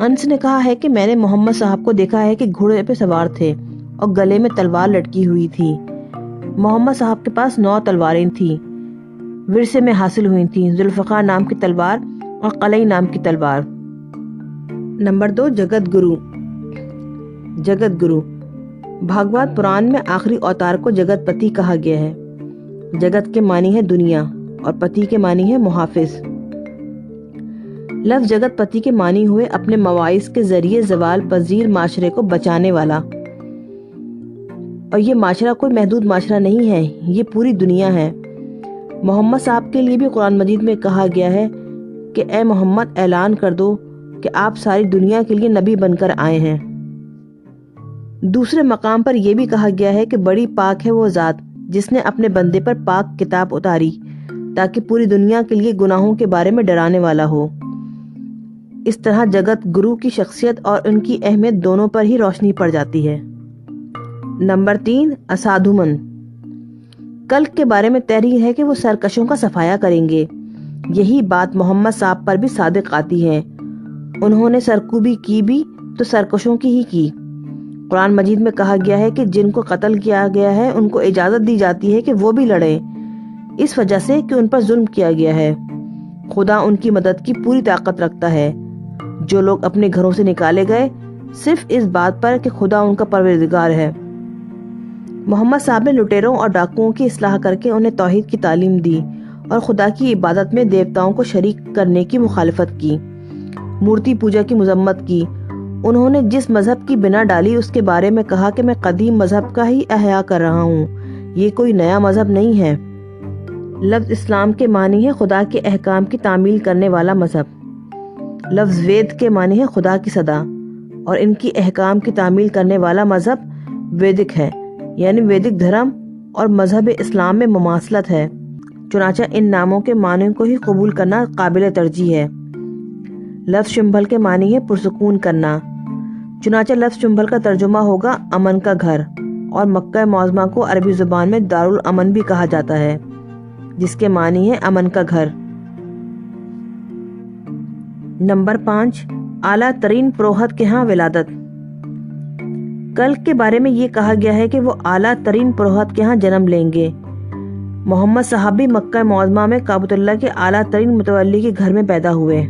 انس نے کہا ہے کہ میں نے محمد صاحب کو دیکھا ہے کہ گھوڑے پہ سوار تھے اور گلے میں تلوار لٹکی ہوئی تھی۔ محمد صاحب کے پاس 9 تلواریں تھیں، ورثے میں حاصل ہوئی تھیں، ذوالفقار نام کی تلوار اور قلعی نام کی تلوار۔ نمبر 2، جگت گرو۔ جگت گرو بھاگوت پران میں آخری اوتار کو جگت پتی کہا گیا ہے۔ جگت کے معنی ہے دنیا اور پتی کے معنی ہے محافظ۔ لفظ جگت پتی کے معنی ہوئے اپنے مواعظ کے ذریعے زوال پذیر معاشرے کو بچانے والا، اور یہ معاشرہ کوئی محدود معاشرہ نہیں ہے، یہ پوری دنیا ہے۔ محمد صاحب کے لیے بھی قرآن مجید میں کہا گیا ہے کہ اے محمد اعلان کر دو کہ آپ ساری دنیا کے لیے نبی بن کر آئے ہیں۔ دوسرے مقام پر یہ بھی کہا گیا ہے کہ بڑی پاک ہے وہ ذات جس نے اپنے بندے پر پاک کتاب اتاری تاکہ پوری دنیا کے لیے گناہوں کے بارے میں ڈرانے والا ہو۔ اس طرح جگت گرو کی شخصیت اور ان کی اہمیت دونوں پر ہی روشنی پڑ جاتی ہے۔ نمبر 3، اسادھومن۔ کلک کے بارے میں تحریر ہے کہ وہ سرکشوں کا صفایا کریں گے۔ یہی بات محمد صاحب پر بھی صادق آتی ہے۔ انہوں نے سرکوبی کی بھی تو سرکشوں کی ہی کی۔ قرآن مجید میں کہا گیا ہے کہ جن کو قتل کیا گیا ہے ان کو اجازت دی جاتی ہے کہ وہ بھی لڑیں، اس وجہ سے کہ ان پر ظلم کیا گیا ہے۔ خدا ان کی مدد کی پوری طاقت رکھتا ہے۔ جو لوگ اپنے گھروں سے نکالے گئے صرف اس بات پر کہ خدا ان کا پروردگار ہے۔ محمد صاحب نے لٹیروں اور ڈاکوؤں کی اصلاح کر کے انہیں توحید کی تعلیم دی اور خدا کی عبادت میں دیوتاؤں کو شریک کرنے کی مخالفت کی، مورتی پوجا کی مذمت کی۔ انہوں نے جس مذہب کی بنا ڈالی اس کے بارے میں کہا کہ میں قدیم مذہب کا ہی احیا کر رہا ہوں، یہ کوئی نیا مذہب نہیں ہے۔ لفظ اسلام کے معنی ہے خدا کے احکام کی تعمیل کرنے والا مذہب۔ لفظ وید کے معنی ہے خدا کی صدا، اور ان کی احکام کی تعمیل کرنے والا مذہب ویدک ہے، یعنی ویدک دھرم اور مذہب اسلام میں مماثلت ہے، چنانچہ ان ناموں کے معنی کو ہی قبول کرنا قابل ترجیح ہے۔ لفظ شنبھل کے معنی ہے پرسکون کرنا، چنانچہ لفظ شنبھل کا ترجمہ ہوگا امن کا گھر، اور مکہ معظمہ کو عربی زبان میں دارالامن بھی کہا جاتا ہے، جس کے معنی ہے امن کا گھر۔ نمبر 5، اعلیٰ ترین پروہت کے ہاں ولادت۔ کلک کے بارے میں یہ کہا گیا ہے کہ وہ اعلیٰ ترین پروہت کے ہاں جنم لیں گے۔ محمد صاحب بھی مکہ معظمہ میں کعبۃ اللہ کے اعلیٰ ترین متولی کے گھر میں پیدا ہوئے۔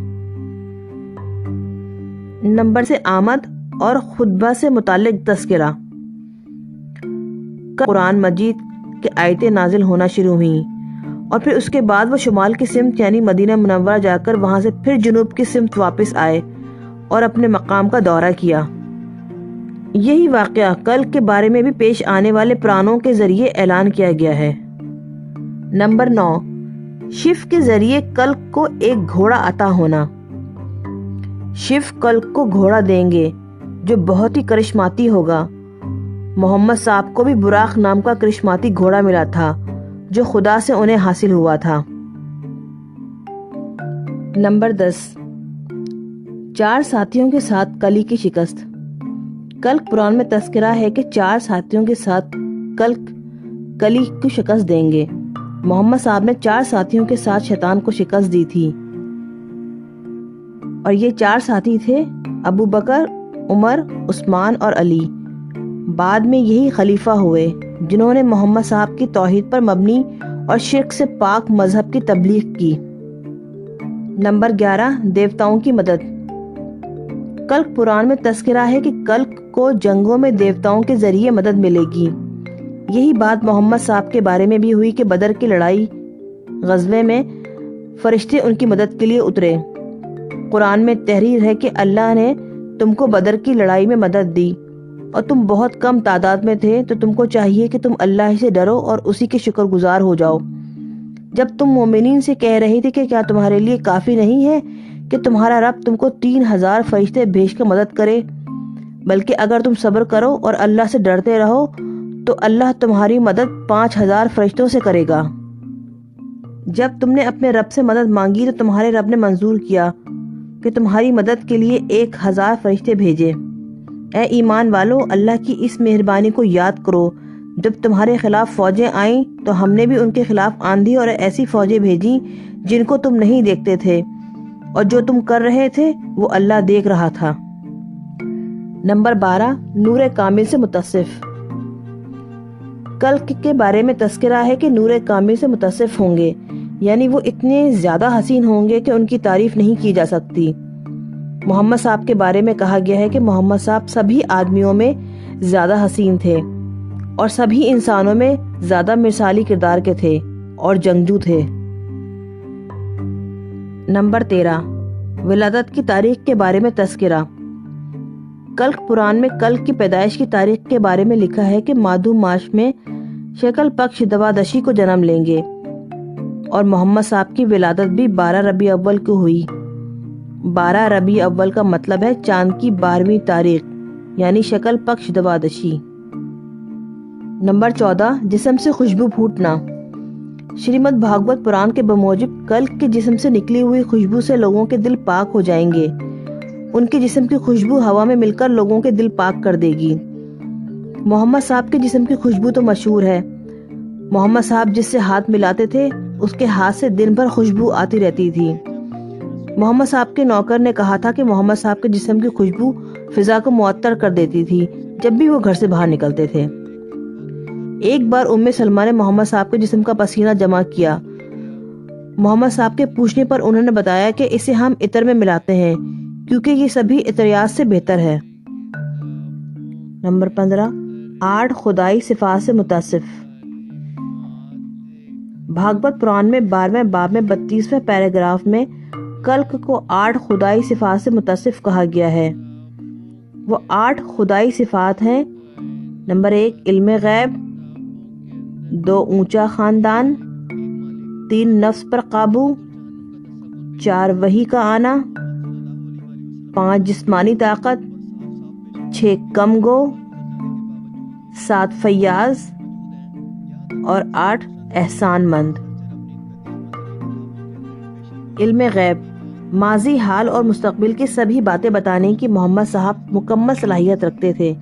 نمبر سے آمد اور خطبہ سے متعلق تذکرہ۔ قرآن مجید کے آیتیں نازل ہونا شروع ہوئیں اور پھر اس کے بعد وہ شمال کی سمت یعنی مدینہ منورہ جا کر وہاں سے پھر جنوب کی سمت واپس آئے اور اپنے مقام کا دورہ کیا۔ یہی واقعہ کلک کے بارے میں بھی پیش آنے والے پرانوں کے ذریعے اعلان کیا گیا ہے۔ نمبر 9، شیو کے ذریعے کلک کو ایک گھوڑا عطا ہونا۔ شیو کلک کو گھوڑا دیں گے جو بہت ہی کرشماتی ہوگا۔ محمد صاحب کو بھی براق نام کا کرشماتی گھوڑا ملا تھا جو خدا سے انہیں حاصل ہوا تھا۔ نمبر 10، 4 ساتھیوں کے ساتھ کلی کی شکست۔ کلک قرآن میں تذکرہ ہے کہ 4 ساتھیوں کے ساتھ کلک کلی کو شکست دیں گے۔ محمد صاحب نے 4 ساتھیوں کے ساتھ شیطان کو شکست دی تھی، اور یہ 4 ساتھی تھے ابو بکر، عمر، عثمان اور علی۔ بعد میں یہی خلیفہ ہوئے جنہوں نے محمد صاحب کی توحید پر مبنی اور شرک سے پاک مذہب کی تبلیغ کی۔ نمبر 11، دیوتاؤں کی مدد۔ کلک قرآن میں تذکرہ ہے کہ کلک کو جنگوں میں دیوتاؤں کے ذریعے مدد ملے گی۔ یہی بات محمد صاحب کے بارے میں بھی ہوئی کہ بدر کی لڑائی غزوے میں فرشتے ان کی مدد کے لیے اترے۔ قرآن میں تحریر ہے کہ اللہ نے تم کو بدر کی لڑائی میں مدد دی اور تم بہت کم تعداد میں تھے، تو تم کو چاہیے کہ تم اللہ سے ڈرو اور اسی کے شکر گزار ہو جاؤ۔ جب تم مومنین سے کہہ رہی تھی کہ کیا تمہارے لیے کافی نہیں ہے کہ تمہارا رب تم کو 3000 فرشتے بھیج کر مدد کرے، بلکہ اگر تم صبر کرو اور اللہ سے ڈرتے رہو تو اللہ تمہاری مدد 5000 فرشتوں سے کرے گا۔ جب تم نے اپنے رب سے مدد مانگی تو تمہارے رب نے منظور کیا کہ تمہاری مدد کے لیے 1000 فرشتے بھیجے۔ اے ایمان والو، اللہ کی اس مہربانی کو یاد کرو جب تمہارے خلاف فوجیں آئیں تو ہم نے بھی ان کے خلاف آندھی اور ایسی فوجیں بھیجیں جن کو تم نہیں دیکھتے تھے، اور جو تم کر رہے تھے وہ اللہ دیکھ رہا تھا۔ نمبر 12، نور کامل سے متصف۔ کلک کے بارے میں تذکرہ ہے کہ نور کامل سے متصف ہوں گے، یعنی وہ اتنے زیادہ حسین ہوں گے کہ ان کی تعریف نہیں کی جا سکتی۔ محمد صاحب کے بارے میں کہا گیا ہے کہ محمد صاحب سبھی آدمیوں میں زیادہ حسین تھے اور سبھی انسانوں میں زیادہ مثالی کردار کے تھے اور جنگجو تھے۔ نمبر 13، ولادت کی تاریخ کے بارے میں تذکرہ۔ کلک پران میں کلک کی پیدائش کی تاریخ کے بارے میں لکھا ہے کہ مادھو ماس میں شکل پکش دوادشی کو جنم لیں گے، اور محمد صاحب کی ولادت بھی 12 ربیع اول کو ہوئی۔ 12 ربیع اول کا مطلب ہے چاند کی 12ویں تاریخ، یعنی شکل پکش دوادشی۔ نمبر 14، جسم سے خوشبو پھوٹنا۔ شریمد بھاگوت پران کے بموجب کلک کے جسم سے نکلی ہوئی خوشبو سے لوگوں کے دل پاک ہو جائیں گے۔ ان کے جسم کی خوشبو ہوا میں مل کر لوگوں کے دل پاک کر دے گی۔ محمد صاحب کے جسم کی خوشبو تو مشہور ہے۔ محمد صاحب جس سے ہاتھ ملاتے تھے اس کے ہاتھ سے دن بھر خوشبو آتی رہتی تھی۔ محمد صاحب کے نوکر نے کہا تھا کہ محمد صاحب کے جسم کی خوشبو فضا کو معطر کر دیتی تھی جب بھی وہ گھر سے باہر نکلتے تھے۔ ایک بار ام سلمہ نے محمد صاحب کے جسم کا پسینہ جمع کیا۔ محمد صاحب کے پوچھنے پر انہوں نے بتایا کہ اسے ہم عطر میں ملاتے ہیں کیونکہ یہ سبھی عطریات سے بہتر ہے۔ نمبر 15، 8 خدائی صفات سے متصف۔ بھاگوت پران میں 12ویں باب میں 32ویں پیراگراف میں کلک کو 8 خدائی صفات سے متصف کہا گیا ہے۔ وہ 8 خدائی صفات ہیں: نمبر 1، علم غیب، 2، اونچا خاندان، 3، نفس پر قابو، 4، وحی کا آنا، 5، جسمانی طاقت، 6، کم گو، 7، فیاض، اور 8، احسان مند۔ علم غیب، ماضی، حال اور مستقبل کی سبھی باتیں بتانے کی محمد صاحب مکمل صلاحیت رکھتے تھے۔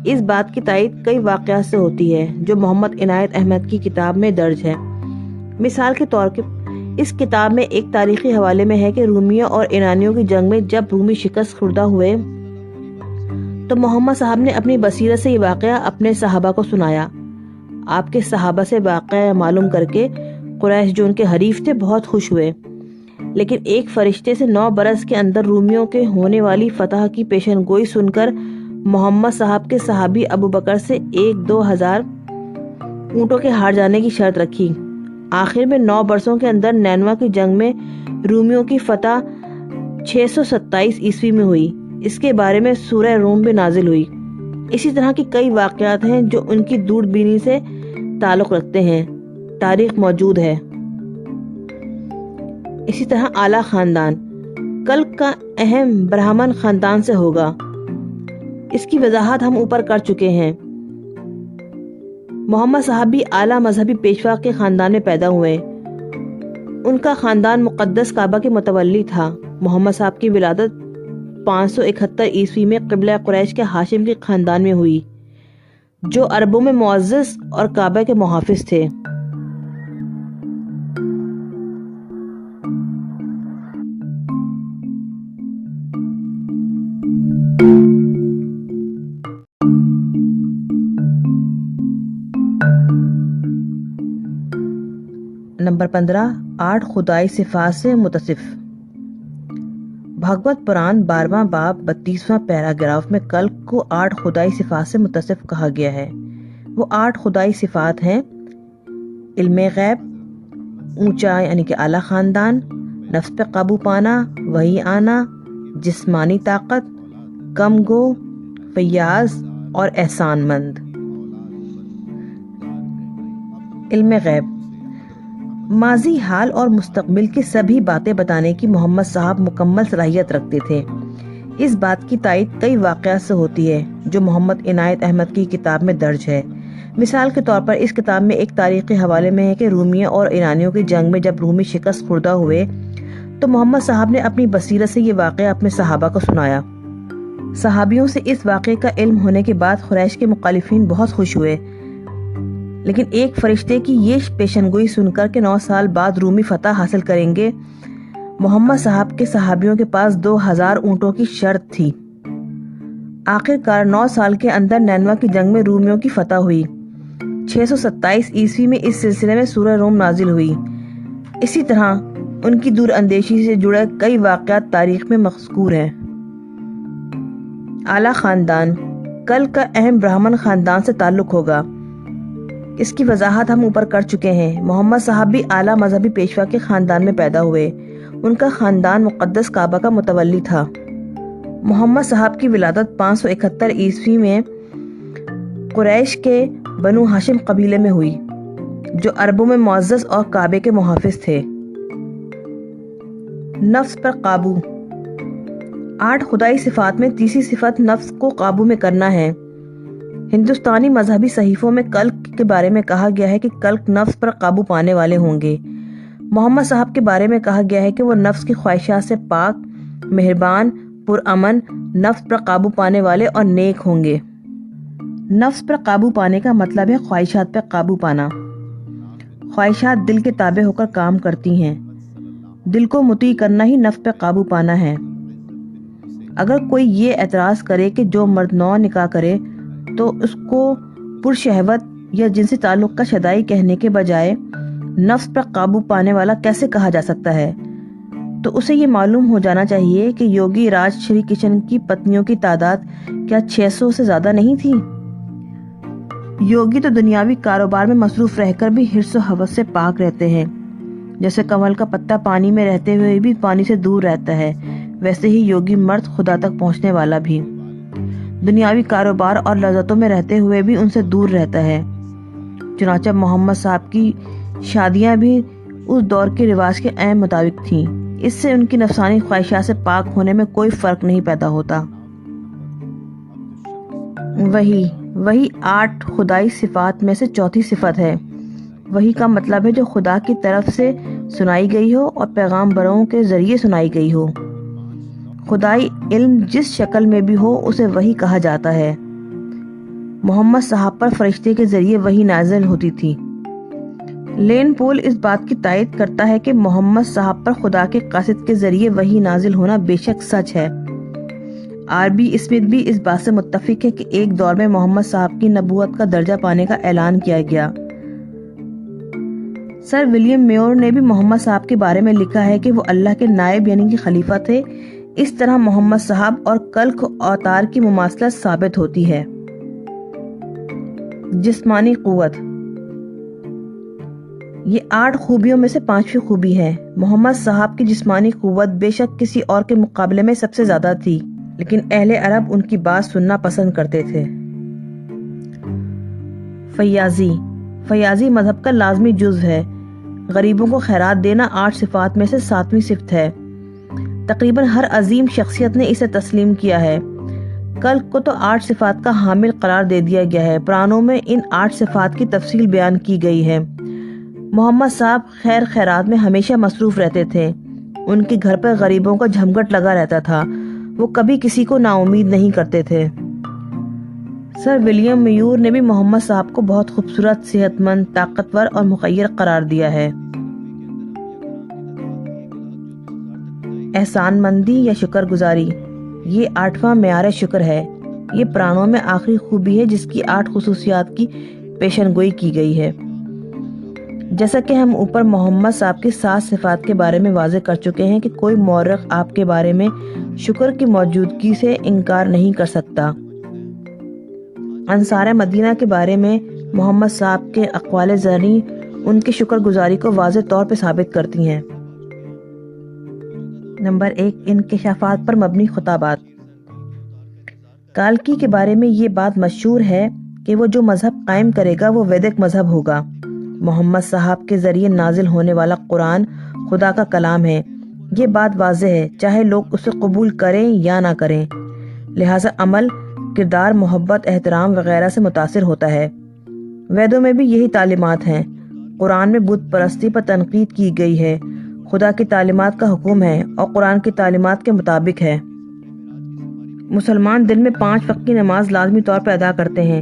اس بات کی تائید کئی واقعات سے ہوتی ہے جو محمد عنایت احمد کی کتاب میں درج ہے۔ مثال کے طور پر اس کتاب میں ایک تاریخی حوالے میں ہے کہ رومیوں اور ایرانیوں کی جنگ میں جب رومی شکست خوردہ ہوئے تو محمد صاحب نے اپنی بصیرت سے یہ واقعہ اپنے صحابہ کو سنایا۔ آپ کے صحابہ سے واقعہ معلوم کر کے قریش جو ان کے حریف تھے بہت خوش ہوئے، لیکن ایک فرشتے سے 9 برس کے اندر رومیوں کے ہونے والی فتح کی پیشن گوئی سن کر محمد صاحب کے صحابی ابو بکر سے 1-2 ہزار اونٹوں کے ہار جانے کی شرط رکھی۔ آخر میں 9 برسوں کے اندر نینوا کی جنگ میں رومیوں کی فتح 627 عیسوی میں ہوئی۔ اس کے بارے میں سورہ روم بھی نازل ہوئی۔ اسی طرح کی کئی واقعات ہیں جو ان کی دور بینی سے تعلق رکھتے ہیں، تاریخ موجود ہے۔ اسی طرح اعلیٰ خاندان، کلک کا اہم برہمن خاندان سے ہوگا۔ اس کی وضاحت ہم اوپر کر چکے ہیں۔ محمد صاحب بھی اعلیٰ مذہبی پیشوا کے خاندان میں پیدا ہوئے۔ ان کا خاندان مقدس کعبہ کے متولی تھا۔ محمد صاحب کی ولادت 571 عیسوی میں قبلہ قریش کے ہاشم کے خاندان میں ہوئی، جو عربوں میں معزز اور کعبہ کے محافظ تھے۔ نمبر 15، 8 خدائی صفات سے متصف۔ بھاگوت پران 12واں باب 32واں پیراگراف میں کلک کو 8 خدائی صفات سے متصف کہا گیا ہے۔ وہ 8 خدائی صفات ہیں: علم غیب، اونچا یعنی کہ اعلیٰ خاندان، نفس پہ قابو پانا، وحی آنا، جسمانی طاقت، کم گو، فیاض اور احسان مند۔ علم غیب، ماضی، حال اور مستقبل کی سبھی باتیں بتانے کی محمد صاحب مکمل صلاحیت رکھتے تھے۔ اس بات کی تائید کئی واقعات سے ہوتی ہے جو محمد عنایت احمد کی کتاب میں درج ہے۔ مثال کے طور پر اس کتاب میں ایک تاریخی حوالے میں ہے کہ رومیوں اور ایرانیوں کی جنگ میں جب رومی شکست خوردہ ہوئے تو محمد صاحب نے اپنی بصیرت سے یہ واقعہ اپنے صحابہ کو سنایا۔ صحابیوں سے اس واقعے کا علم ہونے کے بعد قریش کے مخالفین بہت خوش ہوئے۔ لیکن ایک فرشتے کی یہ پیشنگوئی سن کر کہ 9 سال بعد رومی فتح حاصل کریں گے، محمد صاحب کے صحابیوں کے پاس 2000 اونٹوں کی شرط تھی۔ آخر کار 9 سال کے اندر نینوا کی جنگ میں رومیوں کی فتح ہوئی۔ 627 عیسوی میں اس سلسلے میں سورہ روم نازل ہوئی۔ اسی طرح ان کی دور اندیشی سے جڑے کئی واقعات تاریخ میں مذکور ہیں۔ اعلیٰ خاندان کلک کا اہم برہمن خاندان سے تعلق ہوگا۔ اس کی وضاحت ہم اوپر کر چکے ہیں۔ محمد صاحب بھی اعلیٰ مذہبی پیشوا کے خاندان میں پیدا ہوئے۔ ان کا خاندان مقدس کعبہ کا متولی تھا۔ محمد صاحب کی ولادت 571 عیسوی میں قریش کے بنو ہاشم قبیلے میں ہوئی، جو عربوں میں معزز اور کعبے کے محافظ تھے۔ نفس پر قابو 8 خدائی صفات میں تیسری صفت نفس کو قابو میں کرنا ہے۔ ہندوستانی مذہبی صحیفوں میں کلک کے بارے میں کہا گیا ہے کہ کلک نفس پر قابو پانے والے ہوں گے۔ محمد صاحب کے بارے میں کہا گیا ہے کہ وہ نفس کی خواہشات سے پاک، مہربان، پرامن، نفس پر قابو پانے والے اور نیک ہوں گے۔ نفس پر قابو پانے کا مطلب ہے خواہشات پر قابو پانا۔ خواہشات دل کے تابع ہو کر کام کرتی ہیں۔ دل کو مطیع کرنا ہی نفس پر قابو پانا ہے۔ اگر کوئی یہ اعتراض کرے کہ جو مرد نو نکاح کرے تو اس کو پرشہوت یا جنسی تعلق کا شدائی کہنے کے بجائے نفس پر قابو پانے والا کیسے کہا جا سکتا ہے، تو اسے یہ معلوم ہو جانا چاہیے کہ یوگی راج شری کشن کی پتنیوں کی تعداد کیا 600 سے زیادہ نہیں تھی؟ یوگی تو دنیاوی کاروبار میں مصروف رہ کر بھی حرص و ہوس سے پاک رہتے ہیں۔ جیسے کنول کا پتا پانی میں رہتے ہوئے بھی پانی سے دور رہتا ہے، ویسے ہی یوگی مرد خدا تک پہنچنے والا بھی دنیاوی کاروبار اور لذتوں میں رہتے ہوئے بھی ان سے دور رہتا ہے۔ چنانچہ محمد صاحب کی شادیاں بھی اس دور کے رواج کے عین مطابق تھیں۔ اس سے ان کی نفسانی خواہشات سے پاک ہونے میں کوئی فرق نہیں پیدا ہوتا۔ وہی 8 خدائی صفات میں سے چوتھی صفت ہے۔ وہی کا مطلب ہے جو خدا کی طرف سے سنائی گئی ہو اور پیغام بروں کے ذریعے سنائی گئی ہو۔ خدائی علم جس شکل میں بھی ہو اسے وحی کہا جاتا ہے۔ محمد صاحب پر فرشتے کے ذریعے وحی نازل ہوتی تھی۔ لین پول اس بات کی تائید کرتا ہے کہ محمد صاحب پر خدا کے قاصد کے ذریعے وحی نازل ہونا بے شک سچ ہے۔ آر.بی. اسمتھ بھی اس بات سے متفق ہے کہ ایک دور میں محمد صاحب کی نبوت کا درجہ پانے کا اعلان کیا گیا۔ سر ولیم میور نے بھی محمد صاحب کے بارے میں لکھا ہے کہ وہ اللہ کے نائب یعنی کہ خلیفہ تھے۔ اس طرح محمد صاحب اور کلک اوتار کی مماثلت ثابت ہوتی ہے۔ جسمانی قوت یہ 8 خوبیوں میں سے 5ویں خوبی ہے۔ محمد صاحب کی جسمانی قوت بے شک کسی اور کے مقابلے میں سب سے زیادہ تھی، لیکن اہل عرب ان کی بات سننا پسند کرتے تھے۔ فیاضی مذہب کا لازمی جزو ہے۔ غریبوں کو خیرات دینا 8 صفات میں سے 7ویں صفت ہے۔ تقریباً ہر عظیم شخصیت نے اسے تسلیم کیا ہے۔ کلک کو تو 8 صفات کا حامل قرار دے دیا گیا ہے۔ پرانوں میں ان 8 صفات کی تفصیل بیان کی گئی ہے۔ محمد صاحب خیرات میں ہمیشہ مصروف رہتے تھے۔ ان کے گھر پر غریبوں کا جھمگٹ لگا رہتا تھا۔ وہ کبھی کسی کو نا امید نہیں کرتے تھے۔ سر ولیم میور نے بھی محمد صاحب کو بہت خوبصورت، صحت مند، طاقتور اور مخیر قرار دیا ہے۔ احسان مندی یا شکر گزاری یہ 8واں معیار شکر ہے۔ یہ پرانوں میں آخری خوبی ہے جس کی 8 خصوصیات کی پیشن گوئی کی گئی ہے۔ جیسا کہ ہم اوپر محمد صاحب کی 7 صفات کے بارے میں واضح کر چکے ہیں کہ کوئی مورخ آپ کے بارے میں شکر کی موجودگی سے انکار نہیں کر سکتا۔ انصار مدینہ کے بارے میں محمد صاحب کے اقوال زرعی ان کی شکر گزاری کو واضح طور پہ ثابت کرتی ہیں۔ نمبر 1 انکشافات پر مبنی خطابات۔ کالکی کے بارے میں یہ بات مشہور ہے کہ وہ جو مذہب قائم کرے گا وہ ویدک مذہب ہوگا۔ محمد صاحب کے ذریعے نازل ہونے والا قرآن خدا کا کلام ہے۔ یہ بات واضح ہے، چاہے لوگ اسے قبول کریں یا نہ کریں۔ لہٰذا عمل، کردار، محبت، احترام وغیرہ سے متاثر ہوتا ہے۔ ویدوں میں بھی یہی تعلیمات ہیں۔ قرآن میں بت پرستی پر تنقید کی گئی ہے۔ خدا کی تعلیمات کا حکم ہے اور قرآن کی تعلیمات کے مطابق ہے۔ مسلمان دن میں 5 وقت کی نماز لازمی طور پر ادا کرتے ہیں۔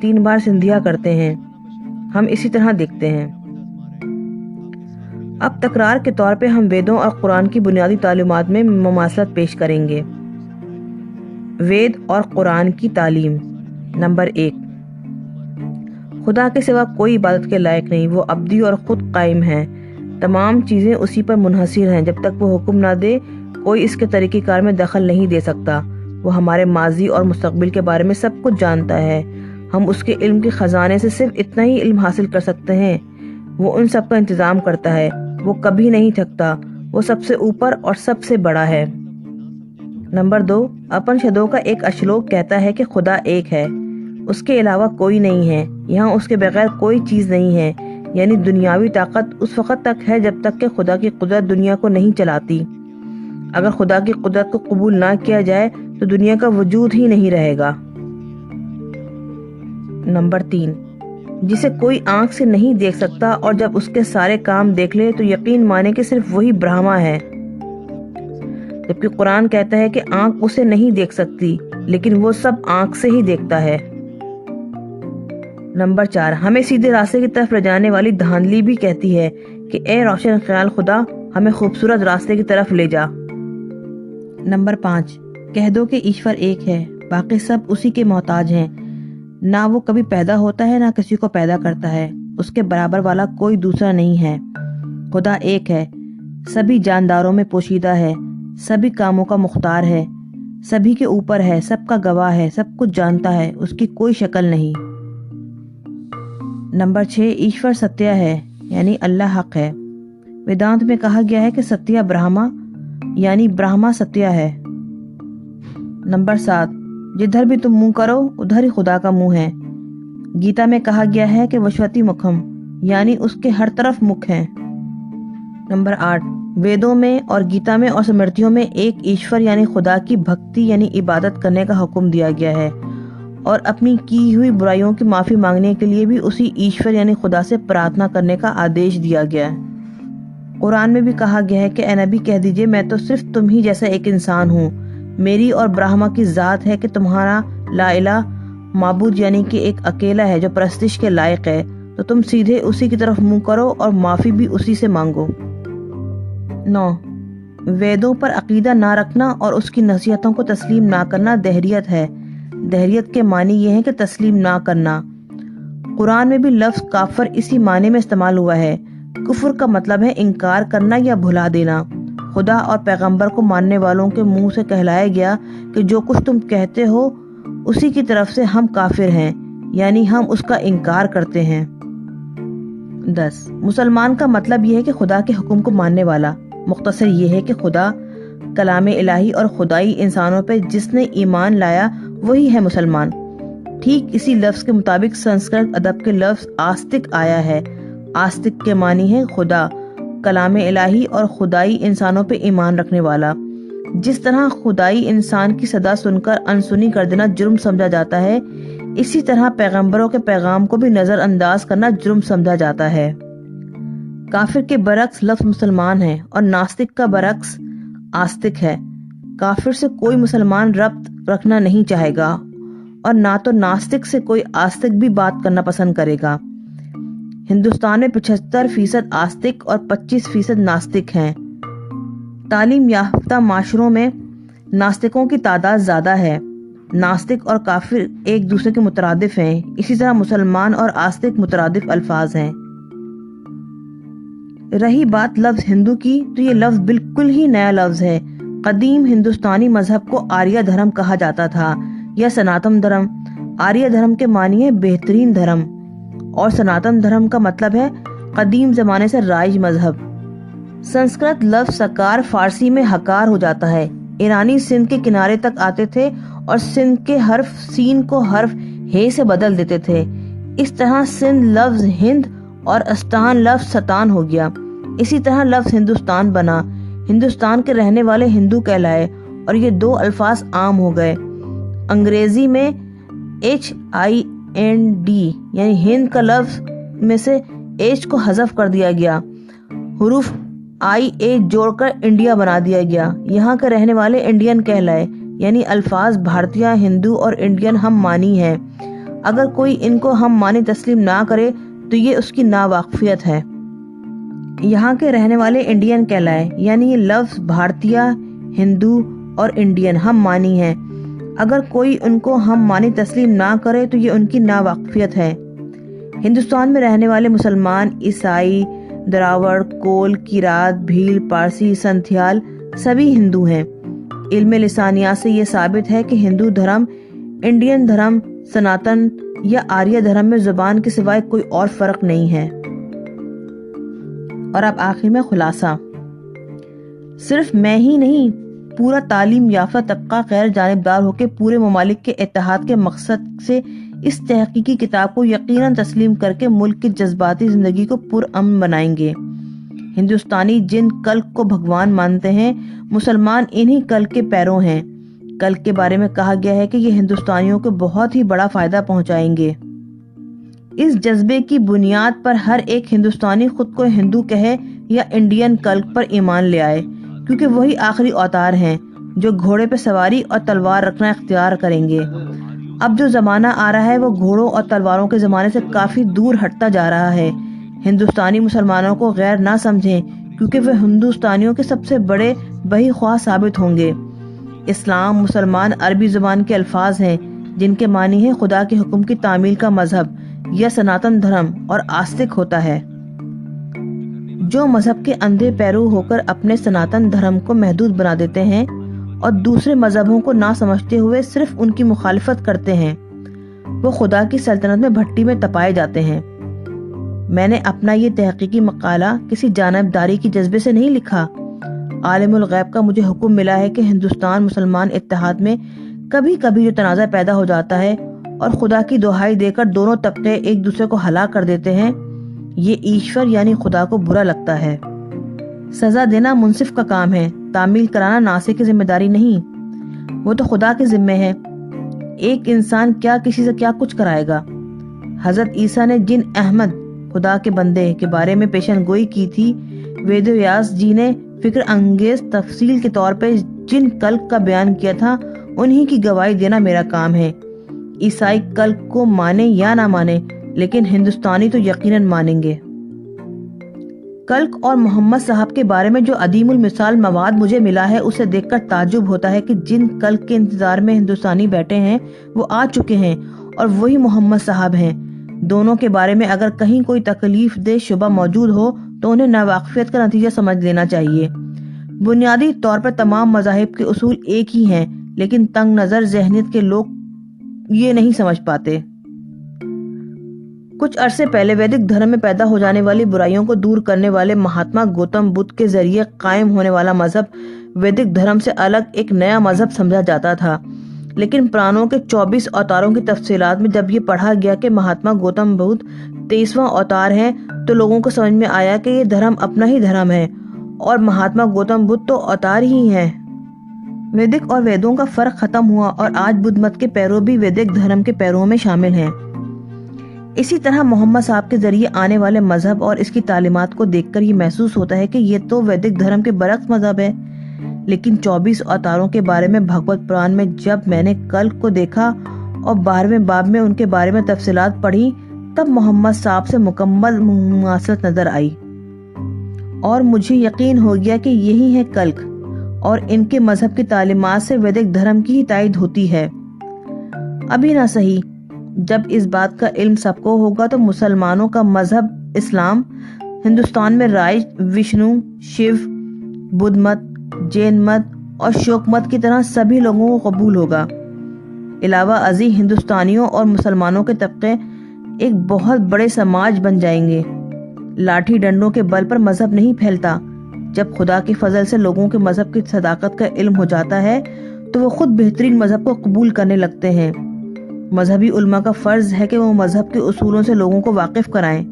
3 بار سندھیا کرتے ہیں، ہم اسی طرح دیکھتے ہیں۔ اب تکرار کے طور پہ ہم ویدوں اور قرآن کی بنیادی تعلیمات میں مماثلت پیش کریں گے۔ وید اور قرآن کی تعلیم۔ نمبر 1، خدا کے سوا کوئی عبادت کے لائق نہیں، وہ ابدی اور خود قائم ہے، تمام چیزیں اسی پر منحصر ہیں، جب تک وہ حکم نہ دے کوئی اس کے طریقہ کار میں دخل نہیں دے سکتا۔ وہ ہمارے ماضی اور مستقبل کے بارے میں سب کچھ جانتا ہے، ہم اس کے علم کے خزانے سے صرف اتنا ہی علم حاصل کر سکتے ہیں۔ وہ ان سب کا انتظام کرتا ہے، وہ کبھی نہیں تھکتا، وہ سب سے اوپر اور سب سے بڑا ہے۔ نمبر 2، اپنشدوں کا ایک اشلوک کہتا ہے کہ خدا ایک ہے، اس کے علاوہ کوئی نہیں ہے، یہاں اس کے بغیر کوئی چیز نہیں ہے، یعنی دنیاوی طاقت اس وقت تک ہے جب تک کہ خدا کی قدرت دنیا کو نہیں چلاتی۔ اگر خدا کی قدرت کو قبول نہ کیا جائے تو دنیا کا وجود ہی نہیں رہے گا۔ نمبر 3، جسے کوئی آنکھ سے نہیں دیکھ سکتا اور جب اس کے سارے کام دیکھ لے تو یقین مانے کہ صرف وہی برہما ہے، جبکہ قرآن کہتا ہے کہ آنکھ اسے نہیں دیکھ سکتی لیکن وہ سب آنکھ سے ہی دیکھتا ہے۔ نمبر 4، ہمیں سیدھے راستے کی طرف لے جانے والی دھاندلی بھی کہتی ہے کہ اے روشن خیال خدا، ہمیں خوبصورت راستے کی طرف لے جا۔ نمبر 5، کہہ دو کہ ایشور ایک ہے، باقی سب اسی کے محتاج ہیں، نہ وہ کبھی پیدا ہوتا ہے نہ کسی کو پیدا کرتا ہے، اس کے برابر والا کوئی دوسرا نہیں ہے۔ خدا ایک ہے، سبھی جانداروں میں پوشیدہ ہے، سبھی کاموں کا مختار ہے، سبھی کے اوپر ہے، سب کا گواہ ہے، سب کچھ جانتا ہے، اس کی کوئی شکل نہیں۔ نمبر 6، ایشور ستیہ ہے، یعنی اللہ حق ہے۔ ویدانت میں کہا گیا ہے کہ ستیہ برہما، یعنی برہما ستیہ ہے۔ نمبر 7، جدھر بھی تم منہ کرو ادھر ہی خدا کا منہ ہے۔ گیتا میں کہا گیا ہے کہ وشوتی مکھم، یعنی اس کے ہر طرف مکھ ہیں۔ نمبر 8، ویدوں میں اور گیتا میں اور سمرتیوں میں ایک ایشور یعنی خدا کی بھکتی یعنی عبادت کرنے کا حکم دیا گیا ہے، اور اپنی کی ہوئی برائیوں کی معافی مانگنے کے لیے بھی اسی ایشور یعنی خدا سے پرارتھنا کرنے کا آدیش دیا گیا ہے۔ قرآن میں بھی کہا گیا ہے کہ اے نبی کہہ دیجئے میں تو صرف تم ہی جیسا ایک انسان ہوں، میری اور برہما کی ذات ہے کہ تمہارا لا الہ معبود یعنی کہ ایک اکیلا ہے جو پرستش کے لائق ہے، تو تم سیدھے اسی کی طرف منہ کرو اور معافی بھی اسی سے مانگو۔ 9، ویدوں پر عقیدہ نہ رکھنا اور اس کی نصیحتوں کو تسلیم نہ کرنا دہریت ہے۔ دہریت کے معنی یہ ہے کہ تسلیم نہ کرنا۔ قرآن میں بھی لفظ کافر اسی معنی میں استعمال ہوا ہے۔ کفر کا مطلب ہے انکار کرنا یا بھلا دینا۔ خدا اور پیغمبر کو ماننے والوں کے منہ سے کہلایا گیا کہ جو کچھ تم کہتے ہو اسی کی طرف سے ہم کافر ہیں، یعنی ہم اس کا انکار کرتے ہیں۔ 10، مسلمان کا مطلب یہ ہے کہ خدا کے حکم کو ماننے والا۔ مختصر یہ ہے کہ خدا، کلام الہی اور خدائی انسانوں پہ جس نے ایمان لایا وہی ہے مسلمان۔ ٹھیک اسی لفظ کے مطابق سنسکرت ادب کے لفظ آستک آیا ہے۔ آستک کے معنی ہے خدا، کلام الہی اور خدائی انسانوں پہ ایمان رکھنے والا۔ جس طرح خدائی انسان کی صدا سن کر انسنی کر دینا جرم سمجھا جاتا ہے، اسی طرح پیغمبروں کے پیغام کو بھی نظر انداز کرنا جرم سمجھا جاتا ہے۔ کافر کے برعکس لفظ مسلمان ہے اور ناستک کا برعکس آستک ہے۔ کافر سے کوئی مسلمان ربط رکھنا نہیں چاہے گا اور نہ تو ناستک سے کوئی آستک بھی بات کرنا پسند کرے گا۔ ہندوستان میں 75% آستک اور 25% ناستک ہیں۔ تعلیم یافتہ معاشروں میں ناستکوں کی تعداد زیادہ ہے۔ ناستک اور کافر ایک دوسرے کے مترادف ہیں، اسی طرح مسلمان اور آستک مترادف الفاظ ہیں۔ رہی بات لفظ ہندو کی، تو یہ لفظ بالکل ہی نیا لفظ ہے۔ قدیم ہندوستانی مذہب کو آریہ دھرم کہا جاتا تھا یا سناتن دھرم۔ آریہ دھرم کے معنی ہے بہترین دھرم، اور سناتن دھرم کا مطلب ہے قدیم زمانے سے رائج مذہب۔ سنسکرت لفظ سکار فارسی میں حکار ہو جاتا ہے۔ ایرانی سندھ کے کنارے تک آتے تھے اور سندھ کے حرف سین کو حرف ہے سے بدل دیتے تھے۔ اس طرح سندھ لفظ ہند اور استان لفظ ستان ہو گیا۔ اسی طرح لفظ ہندوستان بنا، ہندوستان کے رہنے والے ہندو کہلائے اور یہ دو الفاظ عام ہو گئے۔ انگریزی میں HIND یعنی ہند کا لفظ میں سے ایچ کو حذف کر دیا گیا، حروف IA جوڑ کر انڈیا بنا دیا گیا۔ یہاں کے رہنے والے انڈین کہلائے، یعنی الفاظ بھارتیہ، ہندو اور انڈین ہم مانی ہیں۔ اگر کوئی ان کو ہم مانی تسلیم نہ کرے تو یہ اس کی ناواقفیت ہے۔ یہاں کے رہنے والے انڈین کہلائے، یعنی یہ لفظ بھارتیہ، ہندو اور انڈین ہم مانی ہیں۔ اگر کوئی ان کو ہم مانی تسلیم نہ کرے تو یہ ان کی ناواقفیت ہے۔ ہندوستان میں رہنے والے مسلمان، عیسائی، دراوڑ، کول، کیرات، بھیل، پارسی، سنتھیال سبھی ہندو ہیں۔ علم لسانیات سے یہ ثابت ہے کہ ہندو دھرم، انڈین دھرم، سناتن یا آریہ دھرم میں زبان کے سوائے کوئی اور فرق نہیں ہے۔ اور اب آخر میں خلاصہ، صرف میں ہی نہیں، پورا تعلیم یافتہ طبقہ غیر جانبدار ہو کے پورے ممالک کے اتحاد کے مقصد سے اس تحقیقی کتاب کو یقیناً تسلیم کر کے ملک کی جذباتی زندگی کو پرامن بنائیں گے۔ ہندوستانی جن کلک کو بھگوان مانتے ہیں، مسلمان انہی کلک کے پیروں ہیں۔ کلک کے بارے میں کہا گیا ہے کہ یہ ہندوستانیوں کو بہت ہی بڑا فائدہ پہنچائیں گے۔ اس جذبے کی بنیاد پر ہر ایک ہندوستانی خود کو ہندو کہے یا انڈین کلک پر ایمان لے آئے، کیونکہ وہی آخری اوتار ہیں جو گھوڑے پہ سواری اور تلوار رکھنا اختیار کریں گے۔ اب جو زمانہ آ رہا ہے وہ گھوڑوں اور تلواروں کے زمانے سے کافی دور ہٹتا جا رہا ہے۔ ہندوستانی مسلمانوں کو غیر نہ سمجھیں، کیونکہ وہ ہندوستانیوں کے سب سے بڑے بہی خواہ ثابت ہوں گے۔ اسلام، مسلمان عربی زبان کے الفاظ ہیں جن کے معنی ہے خدا کے حکم کی تعمیل کا مذہب یا سناتن دھرم، اور آستک ہوتا ہے۔ جو مذہب کے اندھے پیرو ہو کر اپنے سناتن دھرم کو محدود بنا دیتے ہیں اور دوسرے مذہبوں کو نہ سمجھتے ہوئے صرف ان کی مخالفت کرتے ہیں، وہ خدا کی سلطنت میں بھٹی میں تپائے جاتے ہیں۔ میں نے اپنا یہ تحقیقی مقالہ کسی جانبداری کی جذبے سے نہیں لکھا۔ عالم الغیب کا مجھے حکم ملا ہے کہ ہندوستان مسلمان اتحاد میں کبھی کبھی جو تنازع پیدا ہو جاتا ہے اور خدا کی دہائی دے کر دونوں طبقے ایک دوسرے کو ہلاک کر دیتے ہیں، یہ ایشور یعنی خدا کو برا لگتا ہے۔ سزا دینا منصف کا کام ہے، تعمیل کرانا ناصح کی ذمہ داری نہیں، وہ تو خدا کے ذمے ہے۔ ایک انسان کیا کسی سے کیا کچھ کرائے گا؟ حضرت عیسیٰ نے جن احمد، خدا کے بندے، کے بارے میں پیشن گوئی کی تھی، وید ویاس جی نے فکر انگیز تفصیل کے طور پہ جن کلک کا بیان کیا تھا، انہی کی گواہی دینا میرا کام ہے۔ عیسائی کلک کو مانے یا نہ مانے، لیکن ہندوستانی تو یقیناً مانیں گے۔ کلک اور محمد صاحب کے بارے میں جو عدیم المثال مواد مجھے ملا ہے، اسے دیکھ کر تعجب ہوتا ہے کہ جن کلک کے انتظار میں ہندوستانی بیٹھے ہیں وہ آ چکے ہیں، اور وہی محمد صاحب ہیں۔ دونوں کے بارے میں اگر کہیں کوئی تکلیف دہ شبہ موجود ہو تو انہیں ناواقفیت کا نتیجہ سمجھ لینا چاہیے۔ بنیادی طور پر تمام مذاہب کے اصول ایک ہی ہیں، لیکن تنگ نظر ذہنیت کے لوگ یہ نہیں سمجھ پاتے۔ کچھ عرصے پہلے ویدک دھرم میں پیدا ہو جانے والی برائیوں کو دور کرنے والے مہاتما گوتم بدھ کے ذریعے قائم ہونے والا مذہب ویدک دھرم سے الگ ایک نیا مذہب سمجھا جاتا تھا، لیکن پرانوں کے 24 اوتاروں کی تفصیلات میں جب یہ پڑھا گیا کہ مہاتما گوتم بدھ 23واں اوتار ہیں تو لوگوں کو سمجھ میں آیا کہ یہ دھرم اپنا ہی دھرم ہے اور مہاتما گوتم بدھ تو اوتار ہی ہیں۔ ویدک اور ویدوں کا فرق ختم ہوا اور آج بدھ مت کے پیرو بھی ویدک دھرم کے پیروں میں شامل ہیں۔ اسی طرح محمد صاحب کے ذریعے آنے والے مذہب اور اس کی تعلیمات کو دیکھ کر یہ محسوس ہوتا ہے کہ یہ تو ویدک دھرم کے برعکس مذہب ہے۔ لیکن 24 اوتاروں کے بارے میں بھگوت پران میں جب میں نے کلک کو دیکھا اور 12ویں باب میں ان کے بارے میں تفصیلات پڑھی، تب محمد صاحب سے مکمل مماثلت نظر آئی اور مجھے یقین ہو گیا کہ یہی ہے کلک، اور ان کے مذہب کی تعلیمات سے ویدک دھرم کی ہی تائید ہوتی ہے۔ ابھی نہ صحیح، جب اس بات کا علم سب کو ہوگا تو مسلمانوں کا مذہب اسلام ہندوستان میں رائج وشنو، شیو، بدھ مت، جین مت اور شوک مت کی طرح سبھی لوگوں کو قبول ہوگا۔ علاوہ ازیں ہندوستانیوں اور مسلمانوں کے طبقے ایک بہت بڑے سماج بن جائیں گے۔ لاٹھی ڈنڈوں کے بل پر مذہب نہیں پھیلتا۔ جب خدا کے فضل سے لوگوں کے مذہب کی صداقت کا علم ہو جاتا ہے تو وہ خود بہترین مذہب کو قبول کرنے لگتے ہیں۔ مذہبی علماء کا فرض ہے کہ وہ مذہب کے اصولوں سے لوگوں کو واقف کرائیں۔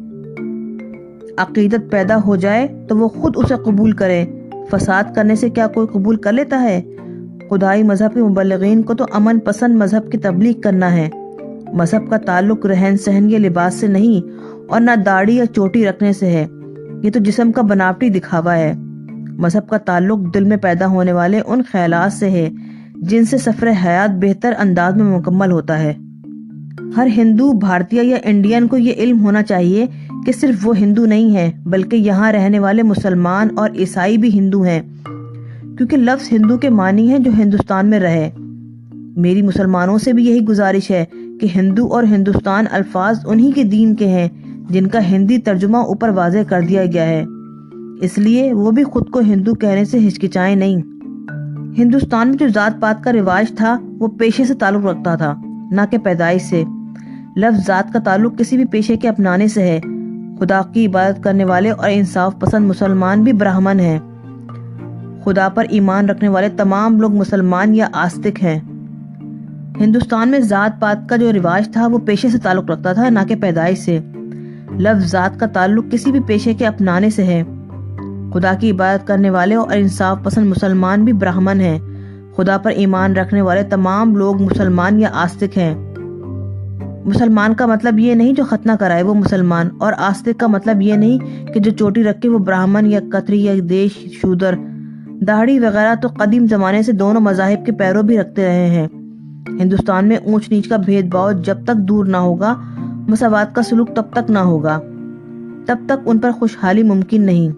عقیدت پیدا ہو جائے تو وہ خود اسے قبول کریں۔ فساد کرنے سے کیا کوئی قبول کر لیتا ہے؟ خدائی مذہب کے مبلغین کو تو امن پسند مذہب کی تبلیغ کرنا ہے۔ مذہب کا تعلق رہن سہن یا لباس سے نہیں، اور نہ داڑھی یا چوٹی رکھنے سے ہے، یہ تو جسم کا بناوٹی دکھاوا ہے۔ مذہب کا تعلق دل میں پیدا ہونے والے ان خیالات سے ہے جن سے سفر حیات بہتر انداز میں مکمل ہوتا ہے۔ ہر ہندو، بھارتیہ یا انڈین کو یہ علم ہونا چاہیے کہ صرف وہ ہندو نہیں ہے بلکہ یہاں رہنے والے مسلمان اور عیسائی بھی ہندو ہیں، کیونکہ لفظ ہندو کے معنی ہے جو ہندوستان میں رہے۔ میری مسلمانوں سے بھی یہی گزارش ہے کہ ہندو اور ہندوستان الفاظ انہی کے دین کے ہیں جن کا ہندی ترجمہ اوپر واضح کر دیا گیا ہے، اس لیے وہ بھی خود کو ہندو کہنے سے ہچکچائیں نہیں۔ ہندوستان میں جو ذات پات کا رواج تھا وہ پیشے سے تعلق رکھتا تھا، نہ کہ پیدائش سے۔ لفظ ذات کا تعلق کسی بھی پیشے کے اپنانے سے ہے۔ خدا کی عبادت کرنے والے اور انصاف پسند مسلمان بھی برہمن ہیں۔ خدا پر ایمان رکھنے والے تمام لوگ مسلمان یا آستک ہیں۔ ہندوستان میں ذات پات کا جو رواج تھا وہ پیشے سے تعلق رکھتا تھا، نہ کہ پیدائش سے۔ لفظ ذات کا تعلق کسی بھی پیشے کے اپنانے سے ہے۔ خدا کی عبادت کرنے والے اور انصاف پسند مسلمان بھی برہمن ہیں۔ خدا پر ایمان رکھنے والے تمام لوگ مسلمان یا آستک ہیں۔ مسلمان کا مطلب یہ نہیں جو ختنہ کرائے وہ مسلمان، اور آستک کا مطلب یہ نہیں کہ جو چوٹی رکھے وہ برہمن یا کتری یا دیش شودر۔ داڑھی وغیرہ تو قدیم زمانے سے دونوں مذاہب کے پیرو بھی رکھتے رہے ہیں۔ ہندوستان میں اونچ نیچ کا بھید بھاؤ جب تک دور نہ ہوگا، مساوات کا سلوک تب تک نہ ہوگا، تب تک ان پر خوشحالی ممکن نہیں۔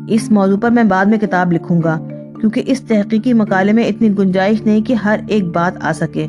اس موضوع پر میں بعد میں کتاب لکھوں گا، کیونکہ اس تحقیقی مقالے میں اتنی گنجائش نہیں کہ ہر ایک بات آ سکے۔